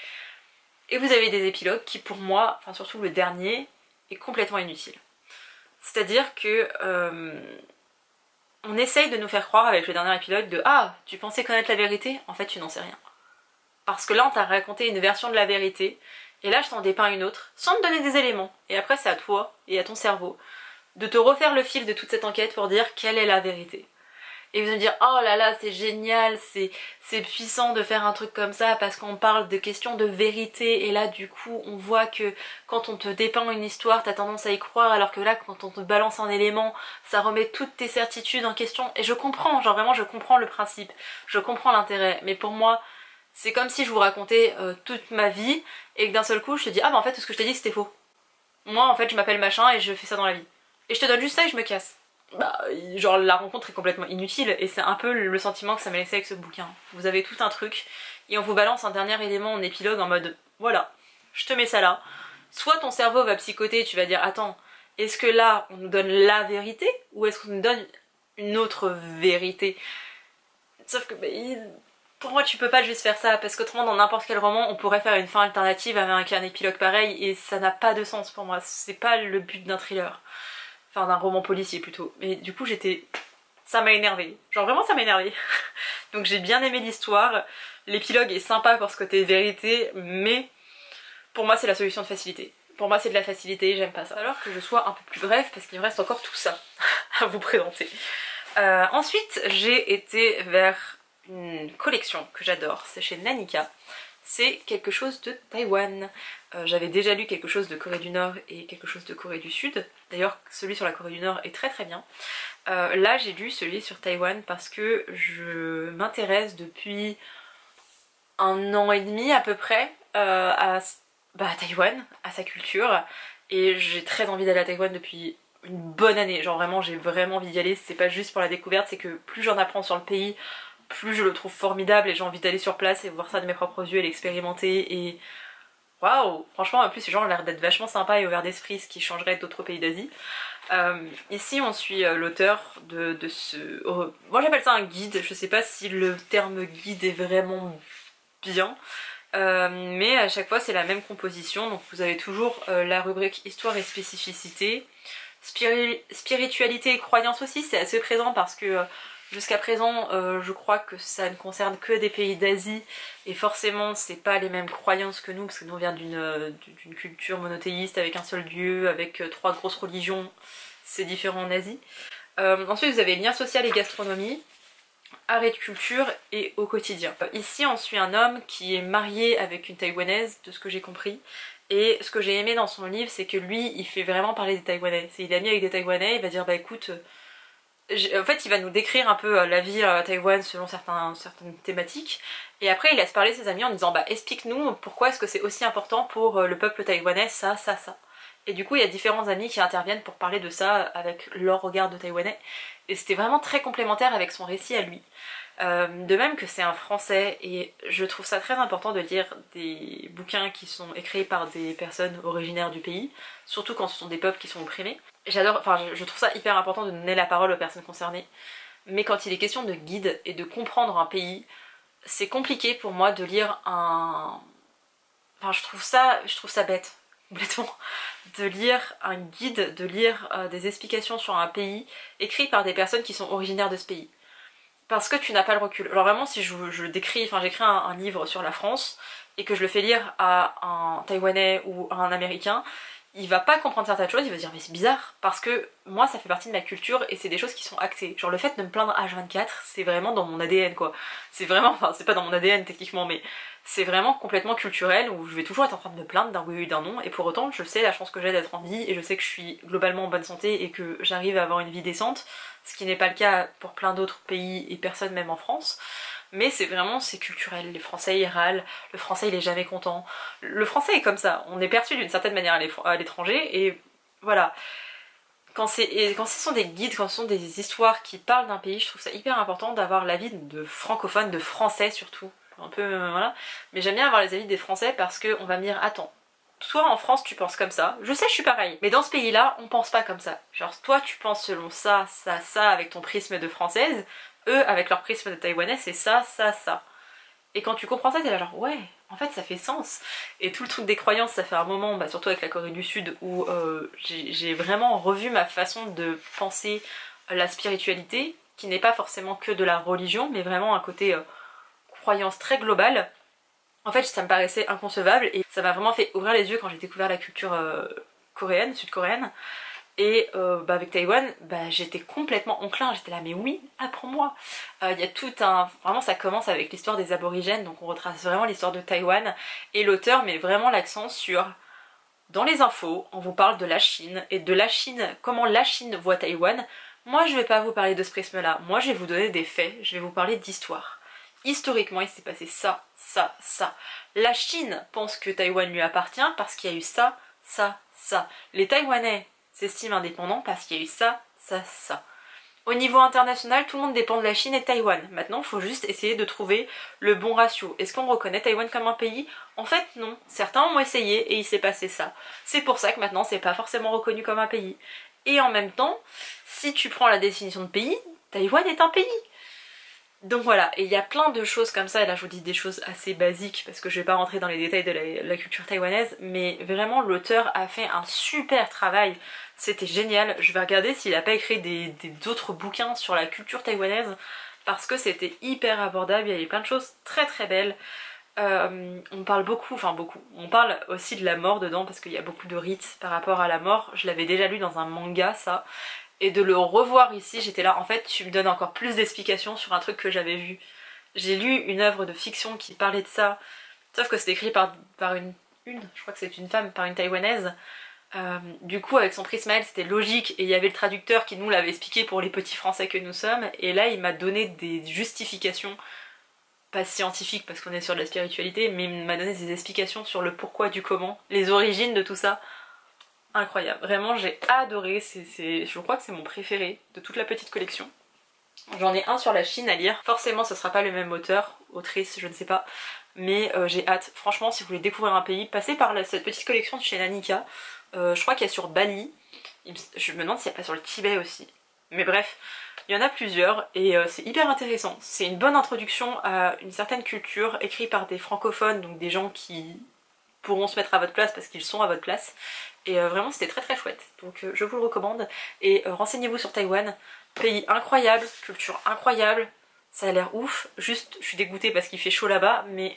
Et vous avez des épilogues qui pour moi, enfin surtout le dernier, est complètement inutile. C'est-à-dire que on essaye de nous faire croire avec le dernier épilogue de ah, tu pensais connaître la vérité, en fait tu n'en sais rien. Parce que là on t'a raconté une version de la vérité, et là je t'en dépeins une autre, sans te donner des éléments. Et après c'est à toi et à ton cerveau de te refaire le fil de toute cette enquête pour dire quelle est la vérité. Et vous allez dire oh là là c'est génial, c'est puissant de faire un truc comme ça parce qu'on parle de questions de vérité, et là du coup on voit que quand on te dépeint une histoire t'as tendance à y croire, alors que là quand on te balance un élément ça remet toutes tes certitudes en question. Et je comprends, genre vraiment je comprends le principe, je comprends l'intérêt, mais pour moi c'est comme si je vous racontais toute ma vie et que d'un seul coup je te dis ah bah en fait tout ce que je t'ai dit c'était faux. Moi en fait je m'appelle machin et je fais ça dans la vie. Et je te donne juste ça et je me casse. Bah, genre la rencontre est complètement inutile, et c'est un peu le sentiment que ça m'a laissé avec ce bouquin. Vous avez tout un truc et on vous balance un dernier élément en épilogue en mode voilà, je te mets ça là. Soit ton cerveau va psychoter et tu vas dire attends, est-ce que là on nous donne la vérité ou est-ce qu'on nous donne une autre vérité? Sauf que bah, pour moi tu peux pas juste faire ça, parce qu'autrement dans n'importe quel roman on pourrait faire une fin alternative avec un épilogue pareil et ça n'a pas de sens pour moi, c'est pas le but d'un thriller. Enfin d'un roman policier plutôt. Mais du coup j'étais... ça m'a énervé. Genre vraiment ça m'a énervé. Donc j'ai bien aimé l'histoire. L'épilogue est sympa pour ce côté vérité, mais pour moi c'est la solution de facilité. Pour moi c'est de la facilité, j'aime pas ça. Alors que je sois un peu plus bref parce qu'il me reste encore tout ça à vous présenter. Ensuite j'ai été vers une collection que j'adore, c'est chez Nanika. C'est quelque chose de Taïwan. J'avais déjà lu quelque chose de Corée du Nord et quelque chose de Corée du Sud. D'ailleurs celui sur la Corée du Nord est très très bien. Là j'ai lu celui sur Taïwan parce que je m'intéresse depuis 1 an et demi à peu près à Taïwan, à sa culture. Et j'ai très envie d'aller à Taïwan depuis une bonne année. Genre vraiment j'ai vraiment envie d'y aller. C'est pas juste pour la découverte, c'est que plus j'en apprends sur le pays, plus je le trouve formidable et j'ai envie d'aller sur place et voir ça de mes propres yeux et l'expérimenter. Et waouh, franchement en plus ces gens ont l'air d'être vachement sympas et ouverts d'esprit, ce qui changerait d'autres pays d'Asie. Ici on suit l'auteur de ce... moi j'appelle ça un guide, je sais pas si le terme guide est vraiment bien. Mais à chaque fois c'est la même composition, donc vous avez toujours la rubrique histoire et spécificité. Spiritualité et croyance aussi, c'est assez présent parce que jusqu'à présent je crois que ça ne concerne que des pays d'Asie et forcément c'est pas les mêmes croyances que nous, parce que nous on vient d'une culture monothéiste avec un seul dieu, avec 3 grosses religions, c'est différent en Asie. Ensuite vous avez lien social et gastronomie. arrêt de culture et au quotidien. Ici on suit un homme qui est marié avec une taïwanaise, de ce que j'ai compris. Et ce que j'ai aimé dans son livre, c'est que lui, il fait vraiment parler des Taïwanais. Il est ami avec des Taïwanais, il va dire bah écoute, en fait il va nous décrire un peu la vie à Taïwan selon certaines thématiques. Et après il laisse parler ses amis en disant bah explique-nous pourquoi est-ce que c'est aussi important pour le peuple taïwanais ça, ça, ça. Et du coup il y a différents amis qui interviennent pour parler de ça avec leur regard de Taïwanais. Et c'était vraiment très complémentaire avec son récit à lui. De même que c'est un français et je trouve ça très important de lire des bouquins qui sont écrits par des personnes originaires du pays, surtout quand ce sont des peuples qui sont opprimés. J'adore, enfin je trouve ça hyper important de donner la parole aux personnes concernées, mais quand il est question de guide et de comprendre un pays, c'est compliqué pour moi de lire un... Enfin je trouve ça bête, complètement, de lire un guide, de lire des explications sur un pays écrit par des personnes qui sont originaires de ce pays. Parce que tu n'as pas le recul. Alors vraiment si je décris, enfin j'écris un livre sur la France et que je le fais lire à un Taïwanais ou à un Américain, il va pas comprendre certaines choses, il va se dire mais c'est bizarre parce que moi ça fait partie de ma culture et c'est des choses qui sont actées. Genre le fait de me plaindre H24 c'est vraiment dans mon ADN quoi. C'est vraiment, enfin c'est pas dans mon ADN techniquement mais c'est vraiment complètement culturel où je vais toujours être en train de me plaindre d'un oui ou d'un non et pour autant je sais la chance que j'ai d'être en vie et je sais que je suis globalement en bonne santé et que j'arrive à avoir une vie décente, ce qui n'est pas le cas pour plein d'autres pays et personne même en France. Mais c'est vraiment, c'est culturel, les Français ils râlent, le Français il est jamais content. Le Français est comme ça, on est perçu d'une certaine manière à l'étranger et voilà. Quand ce sont des guides, quand ce sont des histoires qui parlent d'un pays, je trouve ça hyper important d'avoir l'avis de francophones, de français surtout. Un peu, voilà. Mais j'aime bien avoir les avis des français parce qu'on va me dire, attends, toi en France tu penses comme ça, je sais je suis pareil, mais dans ce pays là on pense pas comme ça. Genre toi tu penses selon ça, ça, ça avec ton prisme de française, eux avec leur prisme de taïwanais c'est ça, ça, ça. Et quand tu comprends ça t'es là genre ouais, en fait ça fait sens. Et tout le truc des croyances ça fait un moment, bah, surtout avec la Corée du Sud où j'ai vraiment revu ma façon de penser la spiritualité, qui n'est pas forcément que de la religion, mais vraiment un côté croyance très globale. En fait ça me paraissait inconcevable et ça m'a vraiment fait ouvrir les yeux quand j'ai découvert la culture coréenne, sud-coréenne. Et bah avec Taïwan, bah j'étais complètement enclin, j'étais là mais oui, apprends-moi. Il y a tout un... Vraiment ça commence avec l'histoire des aborigènes, donc on retrace vraiment l'histoire de Taïwan. Et l'auteur met vraiment l'accent sur... Dans les infos, on vous parle de la Chine, et de la Chine, comment la Chine voit Taïwan. Moi je vais pas vous parler de ce prisme-là, moi je vais vous donner des faits, je vais vous parler d'histoire. Historiquement il s'est passé ça, ça, ça. La Chine pense que Taïwan lui appartient parce qu'il y a eu ça, ça, ça. Les Taïwanais s'estiment indépendants parce qu'il y a eu ça, ça, ça. Au niveau international, tout le monde dépend de la Chine et de Taïwan. Maintenant, il faut juste essayer de trouver le bon ratio. Est-ce qu'on reconnaît Taïwan comme un pays? En fait, non. Certains ont essayé et il s'est passé ça. C'est pour ça que maintenant, c'est pas forcément reconnu comme un pays. Et en même temps, si tu prends la définition de pays, Taïwan est un pays. Donc voilà, et il y a plein de choses comme ça, et là je vous dis des choses assez basiques parce que je vais pas rentrer dans les détails de la culture taïwanaise, mais vraiment l'auteur a fait un super travail, c'était génial. Je vais regarder s'il a pas écrit d'autres bouquins sur la culture taïwanaise parce que c'était hyper abordable, il y avait plein de choses très très belles. On parle beaucoup, enfin beaucoup, on parle aussi de la mort dedans parce qu'il y a beaucoup de rites par rapport à la mort, je l'avais déjà lu dans un manga ça. Et de le revoir ici, j'étais là, en fait tu me donnes encore plus d'explications sur un truc que j'avais vu. J'ai lu une œuvre de fiction qui parlait de ça, sauf que c'était écrit par je crois que c'est une femme, par une taïwanaise. Du coup avec son prisme à elle c'était logique et il y avait le traducteur qui nous l'avait expliqué pour les petits français que nous sommes. Et là il m'a donné des justifications, pas scientifiques parce qu'on est sur de la spiritualité, mais il m'a donné des explications sur le pourquoi du comment, les origines de tout ça. Incroyable, vraiment j'ai adoré, je crois que c'est mon préféré de toute la petite collection. J'en ai un sur la Chine à lire, forcément ce sera pas le même auteur, autrice, je ne sais pas, mais j'ai hâte. Franchement si vous voulez découvrir un pays, passez par cette petite collection de chez Nanika, je crois qu'il y a sur Bali, je me demande s'il n'y a pas sur le Tibet aussi. Mais bref, il y en a plusieurs et c'est hyper intéressant. C'est une bonne introduction à une certaine culture écrite par des francophones, donc des gens qui pourront se mettre à votre place parce qu'ils sont à votre place. Et vraiment c'était très très chouette, donc je vous le recommande. Et renseignez-vous sur Taïwan, pays incroyable, culture incroyable, ça a l'air ouf. Juste je suis dégoûtée parce qu'il fait chaud là-bas, mais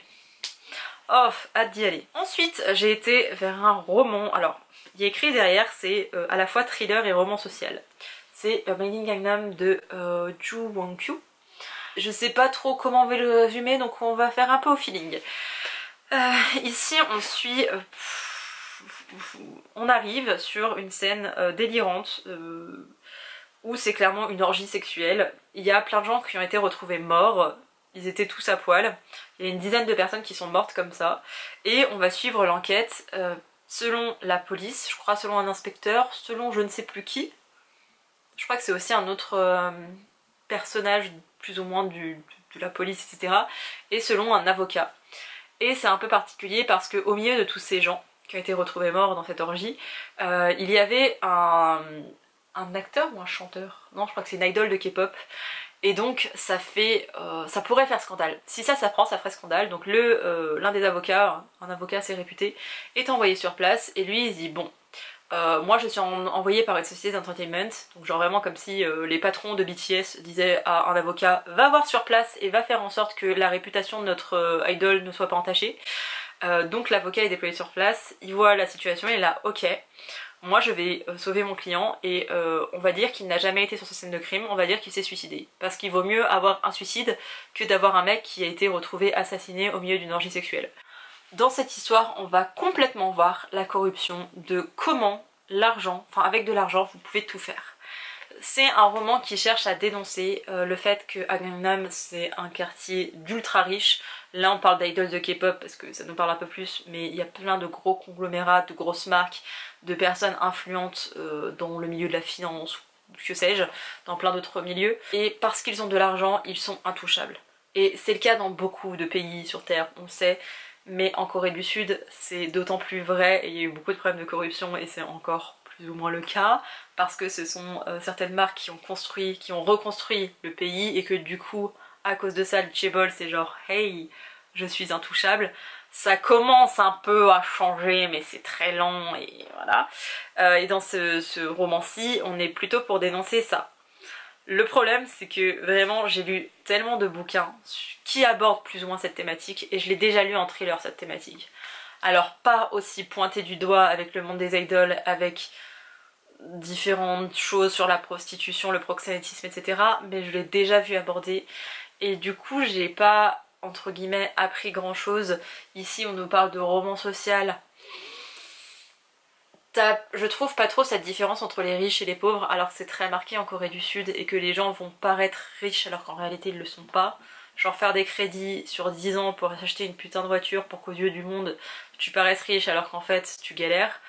oh, hâte d'y aller. Ensuite j'ai été vers un roman, alors il y a écrit derrière, c'est à la fois thriller et roman social. C'est Made in Gangnam de Ju Won-kyu. Je sais pas trop comment on va le résumer, donc on va faire un peu au feeling. Ici on suit... on arrive sur une scène délirante où c'est clairement une orgie sexuelle. Il y a plein de gens qui ont été retrouvés morts, ils étaient tous à poil. Il y a une dizaine de personnes qui sont mortes comme ça. Et on va suivre l'enquête selon la police, je crois selon un inspecteur, selon je ne sais plus qui. Je crois que c'est aussi un autre personnage plus ou moins de la police, etc. Et selon un avocat. Et c'est un peu particulier parce qu'au milieu de tous ces gens qui ont été retrouvés morts dans cette orgie, il y avait un acteur ou un chanteur, non je crois que c'est une idole de K-pop, et donc ça fait, ça pourrait faire scandale. Si ça prend, ça ferait scandale. Donc l'un des avocats, un avocat assez réputé, est envoyé sur place et lui il se dit bon, moi je suis envoyé par une société d'entertainment, donc genre vraiment comme si les patrons de BTS disaient à un avocat va voir sur place et va faire en sorte que la réputation de notre idole ne soit pas entachée. Donc l'avocat est déployé sur place, il voit la situation et il est là ok, moi je vais sauver mon client et on va dire qu'il n'a jamais été sur cette scène de crime, on va dire qu'il s'est suicidé. Parce qu'il vaut mieux avoir un suicide que d'avoir un mec qui a été retrouvé assassiné au milieu d'une orgie sexuelle. Dans cette histoire, on va complètement voir la corruption de comment l'argent, enfin avec de l'argent, vous pouvez tout faire. C'est un roman qui cherche à dénoncer le fait que Gangnam c'est un quartier d'ultra riches. Là on parle d'idoles de K-pop parce que ça nous parle un peu plus, mais il y a plein de gros conglomérats, de grosses marques, de personnes influentes dans le milieu de la finance, que sais-je, dans plein d'autres milieux. Et parce qu'ils ont de l'argent, ils sont intouchables. Et c'est le cas dans beaucoup de pays sur Terre, on le sait. Mais en Corée du Sud, c'est d'autant plus vrai et il y a eu beaucoup de problèmes de corruption et c'est encore plus ou moins le cas parce que ce sont certaines marques qui ont reconstruit le pays et que du coup, à cause de ça, le chaebol c'est genre hey, je suis intouchable. Ça commence un peu à changer mais c'est très lent et voilà. Et dans ce roman-ci, on est plutôt pour dénoncer ça. Le problème c'est que vraiment j'ai lu tellement de bouquins qui abordent plus ou moins cette thématique et je l'ai déjà lu en thriller cette thématique. Alors pas aussi pointé du doigt avec le monde des idoles, avec différentes choses sur la prostitution, le proxénétisme etc. mais je l'ai déjà vu aborder et du coup j'ai pas entre guillemets appris grand chose. Ici on nous parle de roman social. Je trouve pas trop cette différence entre les riches et les pauvres alors que c'est très marqué en Corée du Sud et que les gens vont paraître riches alors qu'en réalité ils le sont pas. Genre faire des crédits sur 10 ans pour acheter une putain de voiture pour qu'aux yeux du monde tu paraisses riche alors qu'en fait tu galères.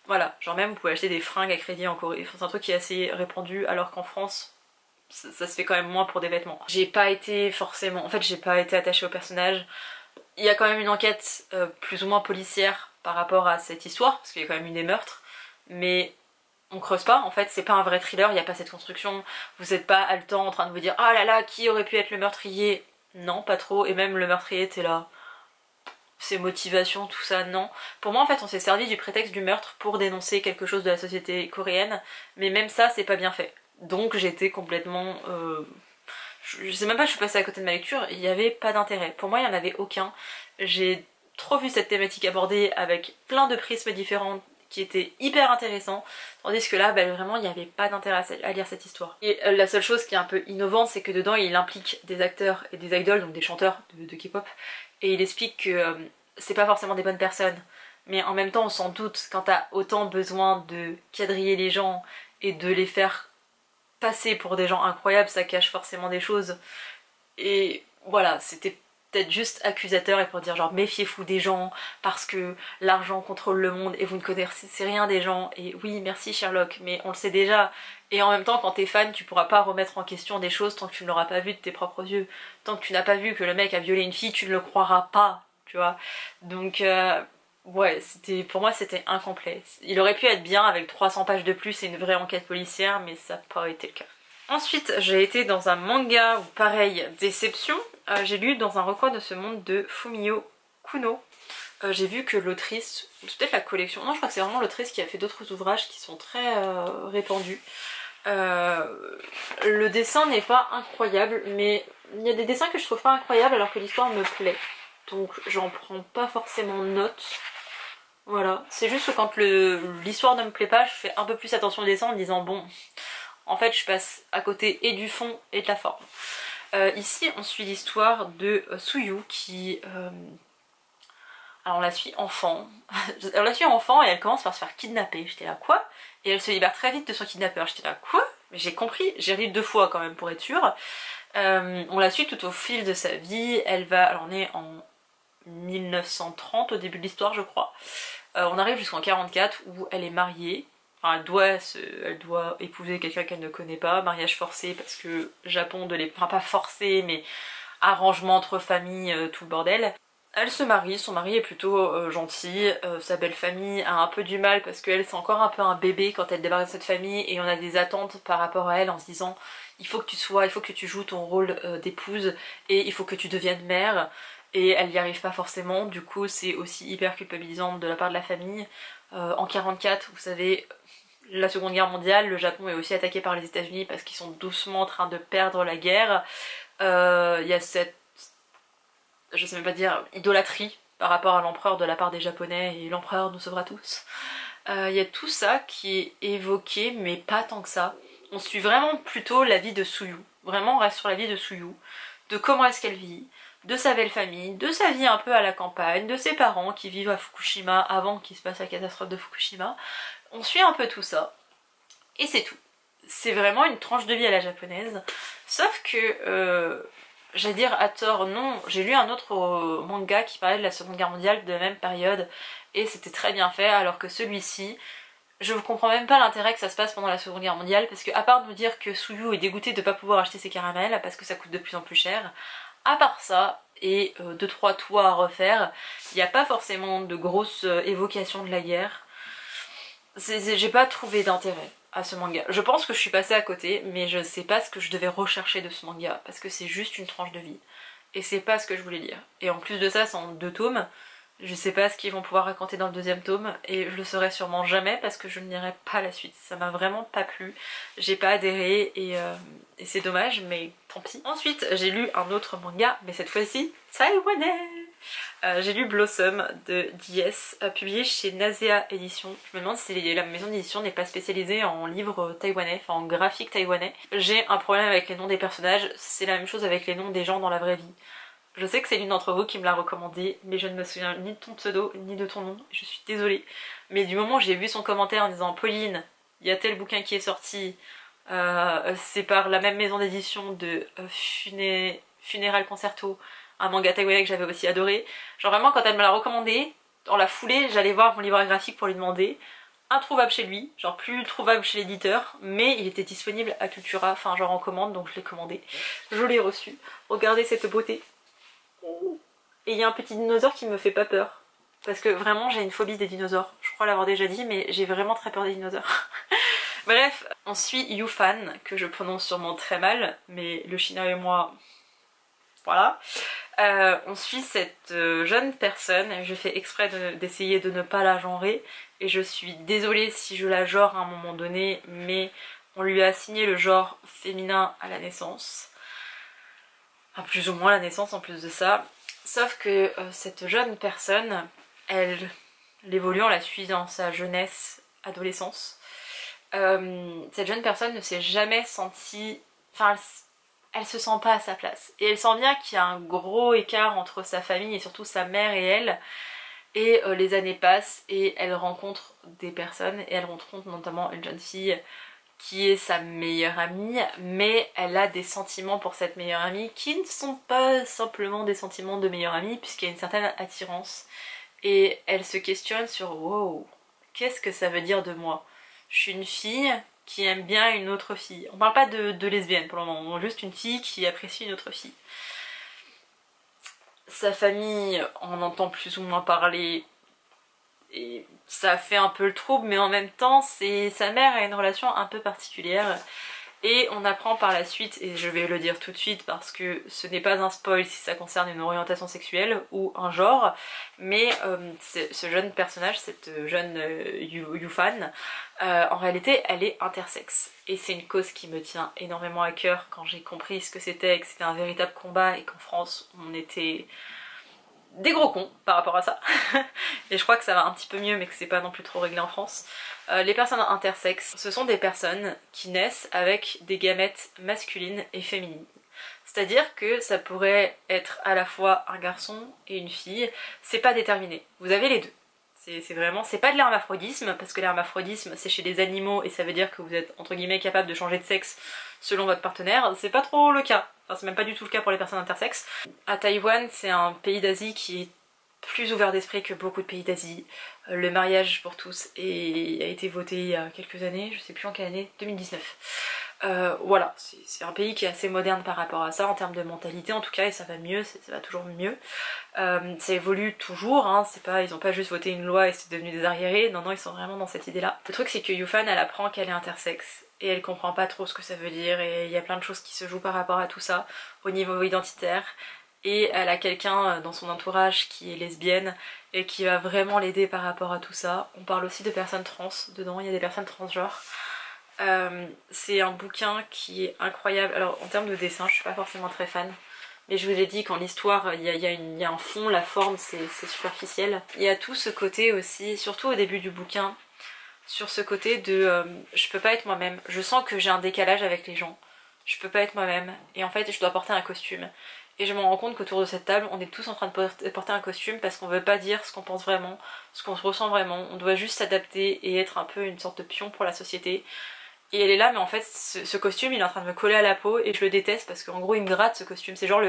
Voilà, genre même vous pouvez acheter des fringues à crédit en Corée, c'est un truc qui est assez répandu alors qu'en France ça se fait quand même moins pour des vêtements. J'ai pas été forcément, en fait j'ai pas été attachée au personnage. Il y a quand même une enquête plus ou moins policière par rapport à cette histoire, parce qu'il y a quand même eu des meurtres, mais on creuse pas, en fait c'est pas un vrai thriller, il n'y a pas cette construction, vous êtes pas haletant en train de vous dire ah là là qui aurait pu être le meurtrier, non pas trop, et même le meurtrier t'es là, ses motivations, tout ça, non. Pour moi en fait on s'est servi du prétexte du meurtre pour dénoncer quelque chose de la société coréenne, mais même ça c'est pas bien fait. Donc j'étais complètement... je sais même pas, je suis passée à côté de ma lecture, il n'y avait pas d'intérêt. Pour moi il n'y en avait aucun. J'ai trop vu cette thématique abordée avec plein de prismes différents qui étaient hyper intéressants, tandis que là bah, vraiment il n'y avait pas d'intérêt à lire cette histoire. Et la seule chose qui est un peu innovante c'est que dedans il implique des acteurs et des idoles, donc des chanteurs de K-pop, et il explique que c'est pas forcément des bonnes personnes, mais en même temps on s'en doute, quand t'as autant besoin de quadriller les gens et de les faire passer pour des gens incroyables, ça cache forcément des choses. Et voilà, c'était peut-être juste accusateur et pour dire genre méfiez-vous des gens parce que l'argent contrôle le monde et vous ne connaissez rien des gens. Et oui merci Sherlock, mais on le sait déjà. Et en même temps quand t'es fan tu pourras pas remettre en question des choses tant que tu ne l'auras pas vu de tes propres yeux. Tant que tu n'as pas vu que le mec a violé une fille tu ne le croiras pas, tu vois. Donc ouais, pour moi c'était incomplet. Il aurait pu être bien avec 300 pages de plus et une vraie enquête policière, mais ça n'a pas été le cas. Ensuite, j'ai été dans un manga où pareil, déception. J'ai lu Dans un recoin de ce monde de Fumio Kuno. J'ai vu que l'autrice, c'est peut-être la collection, non je crois que c'est vraiment l'autrice qui a fait d'autres ouvrages qui sont très répandus. Le dessin n'est pas incroyable, mais il y a des dessins que je trouve pas incroyables alors que l'histoire me plaît. Donc j'en prends pas forcément note. Voilà, c'est juste que quand l'histoire ne me plaît pas, je fais un peu plus attention au dessin en me disant bon, en fait je passe à côté et du fond et de la forme. Ici on suit l'histoire de Suyu qui... alors on la suit enfant, on la suit enfant et elle commence par se faire kidnapper, j'étais là quoi? Et elle se libère très vite de son kidnappeur, j'étais là quoi? Mais j'ai compris, j'ai lu 2 fois quand même pour être sûre. On la suit tout au fil de sa vie, elle va... alors on est en 1930 au début de l'histoire je crois. On arrive jusqu'en 44 où elle est mariée. Enfin, elle doit épouser quelqu'un qu'elle ne connaît pas, mariage forcé parce que Japon de l'époque, enfin pas forcé mais arrangement entre familles, tout le bordel. Elle se marie, son mari est plutôt gentil, sa belle famille a un peu du mal parce qu'elle c'est encore un peu un bébé quand elle débarque de cette famille et on a des attentes par rapport à elle en se disant il faut que tu joues ton rôle d'épouse et il faut que tu deviennes mère. Et elle n'y arrive pas forcément, du coup c'est aussi hyper culpabilisant de la part de la famille. En 44, vous savez, la Seconde Guerre mondiale, le Japon est aussi attaqué par les États-Unis parce qu'ils sont doucement en train de perdre la guerre. Il y a cette, je sais même pas dire, idolâtrie par rapport à l'empereur de la part des Japonais et l'empereur nous sauvera tous. Il y a tout ça qui est évoqué mais pas tant que ça. On suit vraiment plutôt la vie de Suyu. Vraiment on reste sur la vie de Suyu, de comment est-ce qu'elle vit, de sa belle famille, de sa vie un peu à la campagne, de ses parents qui vivent à Fukushima avant qu'il se passe la catastrophe de Fukushima. On suit un peu tout ça, et c'est tout. C'est vraiment une tranche de vie à la japonaise, sauf que, j'allais dire à tort, non, j'ai lu un autre manga qui parlait de la Seconde Guerre mondiale de la même période, et c'était très bien fait, alors que celui-ci, je ne comprends même pas l'intérêt que ça se passe pendant la Seconde Guerre mondiale, parce que à part de me dire que Suyu est dégoûtée de ne pas pouvoir acheter ses caramels, parce que ça coûte de plus en plus cher, à part ça, et 2-3 toits à refaire, il n'y a pas forcément de grosses évocations de la guerre. J'ai pas trouvé d'intérêt à ce manga. Je pense que je suis passée à côté, mais je sais pas ce que je devais rechercher de ce manga, parce que c'est juste une tranche de vie. Et c'est pas ce que je voulais lire. Et en plus de ça, c'est en 2 tomes. Je sais pas ce qu'ils vont pouvoir raconter dans le 2e tome, et je le saurai sûrement jamais parce que je ne lirai pas la suite. Ça m'a vraiment pas plu, j'ai pas adhéré et c'est dommage, mais tant pis. Ensuite, j'ai lu un autre manga, mais cette fois-ci, taïwanais. J'ai lu Blossom de DS, publié chez Nasea Édition. Je me demande si la maison d'édition n'est pas spécialisée en livres taïwanais, enfin en graphique taïwanais. J'ai un problème avec les noms des personnages, c'est la même chose avec les noms des gens dans la vraie vie. Je sais que c'est l'une d'entre vous qui me l'a recommandé, mais je ne me souviens ni de ton pseudo, ni de ton nom, je suis désolée. Mais du moment où j'ai vu son commentaire en disant « Pauline, il y a tel bouquin qui est sorti, c'est par la même maison d'édition de Funeral Concerto, un manga taïwanais que j'avais aussi adoré ». Genre vraiment quand elle me l'a recommandé, dans la foulée, j'allais voir mon libraire graphique pour lui demander. Introuvable chez lui, genre plus trouvable chez l'éditeur, mais il était disponible à Cultura, enfin genre en commande, donc je l'ai commandé. Je l'ai reçu. Regardez cette beauté. Et il y a un petit dinosaure qui me fait pas peur. Parce que vraiment j'ai une phobie des dinosaures. Je crois l'avoir déjà dit, mais j'ai vraiment très peur des dinosaures. Bref, on suit Yufan, que je prononce sûrement très mal, mais le chinois et moi... Voilà. On suit cette jeune personne, je fais exprès d'essayer de ne pas la genrer, et je suis désolée si je la genre à un moment donné, mais on lui a assigné le genre féminin à la naissance. Enfin, plus ou moins la naissance en plus de ça. Sauf que cette jeune personne, l'évoluant, on la suit dans sa jeunesse, adolescence. Cette jeune personne ne s'est jamais sentie... Enfin, elle se sent pas à sa place. Et elle sent bien qu'il y a un gros écart entre sa famille et surtout sa mère et elle. Et les années passent et elle rencontre des personnes et elle rencontre notamment une jeune fille qui est sa meilleure amie, mais elle a des sentiments pour cette meilleure amie qui ne sont pas simplement des sentiments de meilleure amie puisqu'il y a une certaine attirance. Et elle se questionne sur « wow, qu'est-ce que ça veut dire de moi? Je suis une fille qui aime bien une autre fille. » On parle pas de lesbienne pour le moment, juste une fille qui apprécie une autre fille. Sa famille en entend plus ou moins parler et ça fait un peu le trouble, mais en même temps sa mère a une relation un peu particulière et on apprend par la suite, et je vais le dire tout de suite parce que ce n'est pas un spoil si ça concerne une orientation sexuelle ou un genre, mais ce jeune personnage, cette jeune Yufan, en réalité elle est intersexe et c'est une cause qui me tient énormément à cœur quand j'ai compris ce que c'était et que c'était un véritable combat et qu'en France on était des gros cons par rapport à ça. Et je crois que ça va un petit peu mieux mais que c'est pas non plus trop réglé en France. Les personnes intersexes, ce sont des personnes qui naissent avec des gamètes masculines et féminines. C'est-à-dire que ça pourrait être à la fois un garçon et une fille, c'est pas déterminé, vous avez les deux. C'est vraiment, c'est pas de l'hermaphrodisme, parce que l'hermaphrodisme c'est chez les animaux et ça veut dire que vous êtes entre guillemets capable de changer de sexe selon votre partenaire, c'est pas trop le cas. Enfin c'est même pas du tout le cas pour les personnes intersexes. À Taïwan c'est un pays d'Asie qui est plus ouvert d'esprit que beaucoup de pays d'Asie. Le mariage pour tous a été voté il y a quelques années, je sais plus en quelle année, 2019. Voilà, c'est un pays qui est assez moderne par rapport à ça en termes de mentalité en tout cas, et ça va mieux, ça va toujours mieux. Ça évolue toujours, hein, c'est pas, ils ont pas juste voté une loi et c'est devenu des arriérés, non non, ils sont vraiment dans cette idée là. Le truc c'est que Yufan elle apprend qu'elle est intersexe et elle comprend pas trop ce que ça veut dire et il y a plein de choses qui se jouent par rapport à tout ça au niveau identitaire. Et elle a quelqu'un dans son entourage qui est lesbienne et qui va vraiment l'aider par rapport à tout ça. On parle aussi de personnes trans dedans, il y a des personnes transgenres. C'est un bouquin qui est incroyable. Alors en termes de dessin je suis pas forcément très fan, mais je vous ai dit qu'en histoire il y a un fond, la forme c'est superficiel. Il y a tout ce côté aussi, surtout au début du bouquin, sur ce côté de je peux pas être moi-même, je sens que j'ai un décalage avec les gens, je peux pas être moi-même et en fait je dois porter un costume. Et je me rends compte qu'autour de cette table, on est tous en train de porter un costume parce qu'on veut pas dire ce qu'on pense vraiment, ce qu'on ressent vraiment. On doit juste s'adapter et être un peu une sorte de pion pour la société. Et elle est là, mais en fait, ce costume, il est en train de me coller à la peau et je le déteste parce qu'en gros, il me gratte ce costume. C'est genre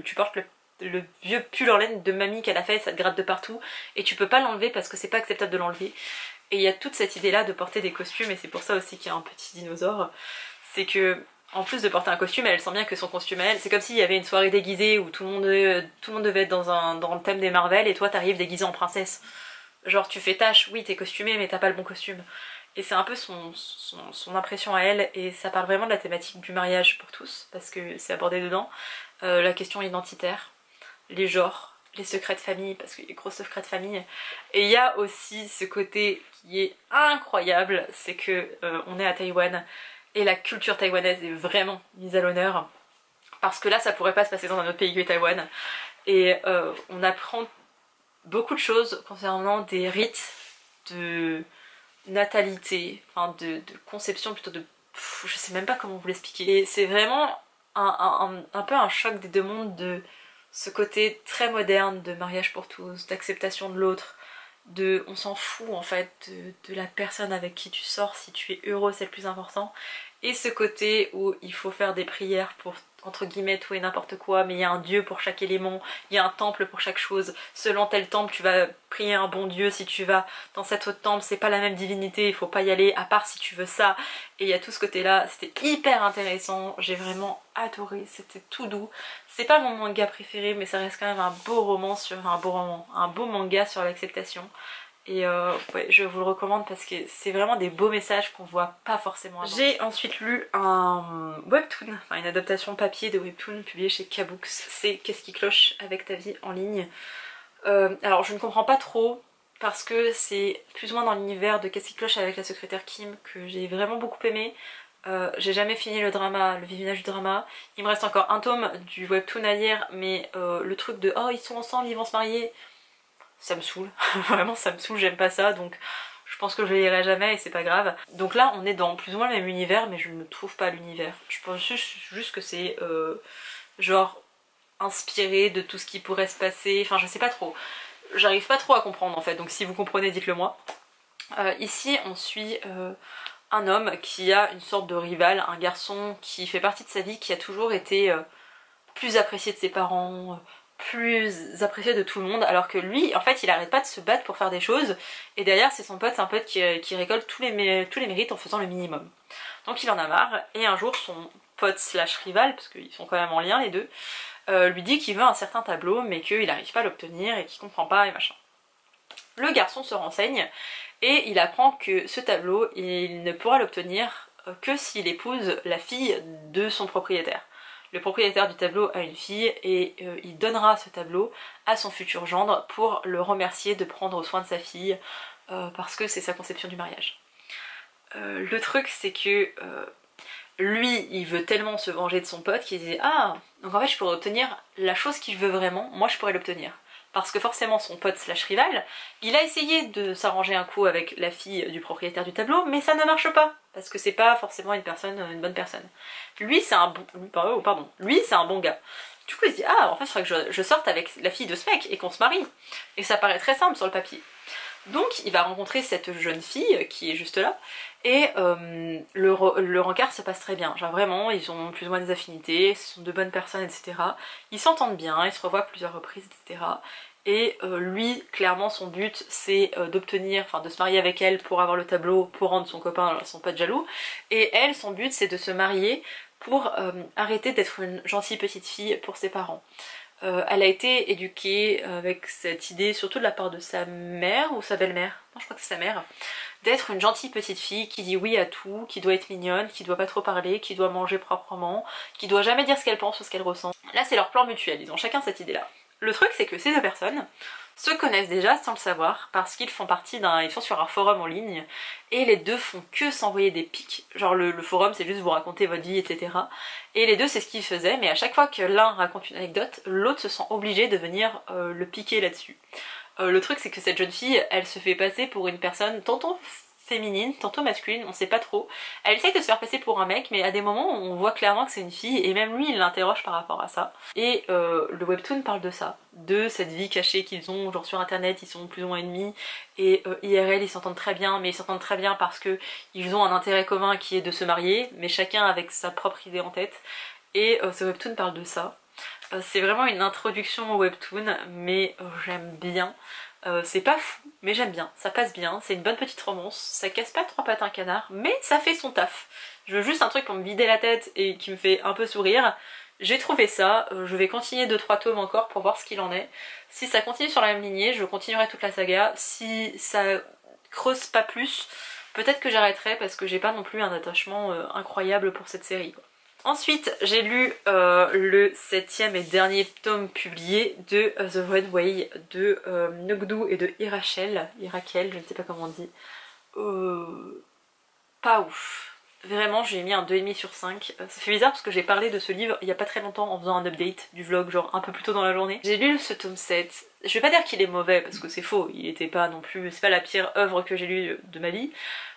tu portes le vieux pull en laine de mamie qu'elle a fait, ça te gratte de partout et tu peux pas l'enlever parce que c'est pas acceptable de l'enlever. Et il y a toute cette idée là de porter des costumes et c'est pour ça aussi qu'il y a un petit dinosaure. C'est que en plus de porter un costume, elle sent bien que son costume elle, c'est comme s'il y avait une soirée déguisée où tout le monde devait être dans le thème des Marvel et toi t'arrives déguisée en princesse. Genre tu fais tâche, oui t'es costumée mais t'as pas le bon costume. Et c'est un peu son impression à elle et ça parle vraiment de la thématique du mariage pour tous parce que c'est abordé dedans. La question identitaire, les genres, les secrets de famille parce qu'il y a des gros secrets de famille. Et il y a aussi ce côté qui est incroyable, c'est que on est à Taïwan. Et la culture taïwanaise est vraiment mise à l'honneur parce que là ça pourrait pas se passer dans un autre pays que Taïwan et on apprend beaucoup de choses concernant des rites de natalité, enfin de conception plutôt de... je sais même pas comment vous l'expliquer. Et c'est vraiment un peu un choc des deux mondes de ce côté très moderne de mariage pour tous, d'acceptation de l'autre, de on s'en fout en fait de la personne avec qui tu sors, si tu es heureux c'est le plus important, et ce côté où il faut faire des prières pour entre guillemets tout et n'importe quoi, mais il y a un dieu pour chaque élément, il y a un temple pour chaque chose, selon tel temple tu vas prier un bon dieu, si tu vas dans cet autre temple c'est pas la même divinité, il faut pas y aller à part si tu veux ça, et il y a tout ce côté là, c'était hyper intéressant, j'ai vraiment adoré, c'était tout doux. C'est pas mon manga préféré mais ça reste quand même un beau roman sur un beau manga sur l'acceptation. Et ouais, je vous le recommande parce que c'est vraiment des beaux messages qu'on voit pas forcément avant. J'ai ensuite lu un webtoon, enfin une adaptation papier de webtoon publié chez Kabooks. C'est Qu'est-ce qui cloche avec ta vie en ligne. Alors je ne comprends pas trop parce que c'est plus ou moins dans l'univers de Qu'est-ce qui cloche avec la secrétaire Kim que j'ai vraiment beaucoup aimé. J'ai jamais fini le drama, le visionnage du drama. Il me reste encore un tome du webtoon à lire, mais le truc de oh ils sont ensemble, ils vont se marier, ça me saoule, vraiment ça me saoule, j'aime pas ça, donc je pense que je le lirai jamais et c'est pas grave. Donc là on est dans plus ou moins le même univers mais je ne trouve pas l'univers. Je pense juste que c'est genre inspiré de tout ce qui pourrait se passer, enfin je sais pas trop. J'arrive pas trop à comprendre en fait, donc si vous comprenez dites-le moi. Ici on suit un homme qui a une sorte de rival, un garçon qui fait partie de sa vie, qui a toujours été plus apprécié de ses parents, plus apprécié de tout le monde, alors que lui en fait il arrête pas de se battre pour faire des choses et derrière c'est son pote, c'est un pote qui récolte tous les mérites en faisant le minimum. Donc il en a marre et un jour son pote slash rival, parce qu'ils sont quand même en lien les deux, lui dit qu'il veut un certain tableau mais qu'il n'arrive pas à l'obtenir et qu'il comprend pas et machin. Le garçon se renseigne et il apprend que ce tableau il ne pourra l'obtenir que s'il épouse la fille de son propriétaire. Le propriétaire du tableau a une fille et il donnera ce tableau à son futur gendre pour le remercier de prendre soin de sa fille parce que c'est sa conception du mariage. Le truc c'est que lui il veut tellement se venger de son pote qu'il dit ah donc en fait je pourrais obtenir la chose qu'il veut vraiment, moi je pourrais l'obtenir. parce que forcément son pote slash rival, il a essayé de s'arranger un coup avec la fille du propriétaire du tableau, mais ça ne marche pas, parce que c'est pas forcément une bonne personne. Lui c'est un bon... Lui c'est un bon gars. Du coup il se dit, ah en fait il faudrait que je sorte avec la fille de ce mec et qu'on se marie. Et ça paraît très simple sur le papier. Donc il va rencontrer cette jeune fille qui est juste là, et le rencard se passe très bien. Genre vraiment, ils ont plus ou moins des affinités, ce sont de bonnes personnes, etc. Ils s'entendent bien, ils se revoient à plusieurs reprises, etc. Et lui, clairement, son but, c'est d'obtenir, enfin de se marier avec elle pour avoir le tableau, pour rendre son copain, son pote jaloux. Et elle, son but, c'est de se marier pour arrêter d'être une gentille petite fille pour ses parents. Elle a été éduquée avec cette idée, surtout de la part de sa mère ou sa belle-mère, non je crois que c'est sa mère, d'être une gentille petite fille qui dit oui à tout, qui doit être mignonne, qui doit pas trop parler, qui doit manger proprement, qui doit jamais dire ce qu'elle pense ou ce qu'elle ressent. Là c'est leur plan mutuel, ils ont chacun cette idée là. Le truc c'est que ces deux personnes se connaissent déjà sans le savoir parce qu'ils font partie ils sont sur un forum en ligne et les deux font que s'envoyer des pics, genre le forum c'est juste vous raconter votre vie etc. Et les deux c'est ce qu'ils faisaient, mais à chaque fois que l'un raconte une anecdote, l'autre se sent obligé de venir le piquer là-dessus. Le truc c'est que cette jeune fille elle se fait passer pour une personne tantôt féminine, tantôt masculine, on sait pas trop. Elle essaye de se faire passer pour un mec, mais à des moments on voit clairement que c'est une fille, et même lui il l'interroge par rapport à ça. Et le webtoon parle de ça, de cette vie cachée qu'ils ont, genre sur internet ils sont plus ou moins ennemis, et IRL ils s'entendent très bien, mais ils s'entendent très bien parce que ils ont un intérêt commun qui est de se marier, mais chacun avec sa propre idée en tête, et ce webtoon parle de ça. C'est vraiment une introduction au webtoon, mais j'aime bien. C'est pas fou, mais j'aime bien, ça passe bien, c'est une bonne petite romance, ça casse pas trois pattes un canard, mais ça fait son taf. Je veux juste un truc pour me vider la tête et qui me fait un peu sourire. J'ai trouvé ça, je vais continuer 2-3 tomes encore pour voir ce qu'il en est. Si ça continue sur la même lignée, je continuerai toute la saga. Si ça creuse pas plus, peut-être que j'arrêterai parce que j'ai pas non plus un attachement incroyable pour cette série, quoi. Ensuite, j'ai lu le 7e et dernier tome publié de The Red Way de Nogdu et de Irakel, je ne sais pas comment on dit. Pas ouf. Vraiment, j'ai mis un 2,5 sur 5. Ça fait bizarre parce que j'ai parlé de ce livre il y a pas très longtemps en faisant un update du vlog, genre un peu plus tôt dans la journée. J'ai lu ce tome 7. Je vais pas dire qu'il est mauvais parce que c'est faux, il était pas non plus... c'est pas la pire œuvre que j'ai lue de ma vie.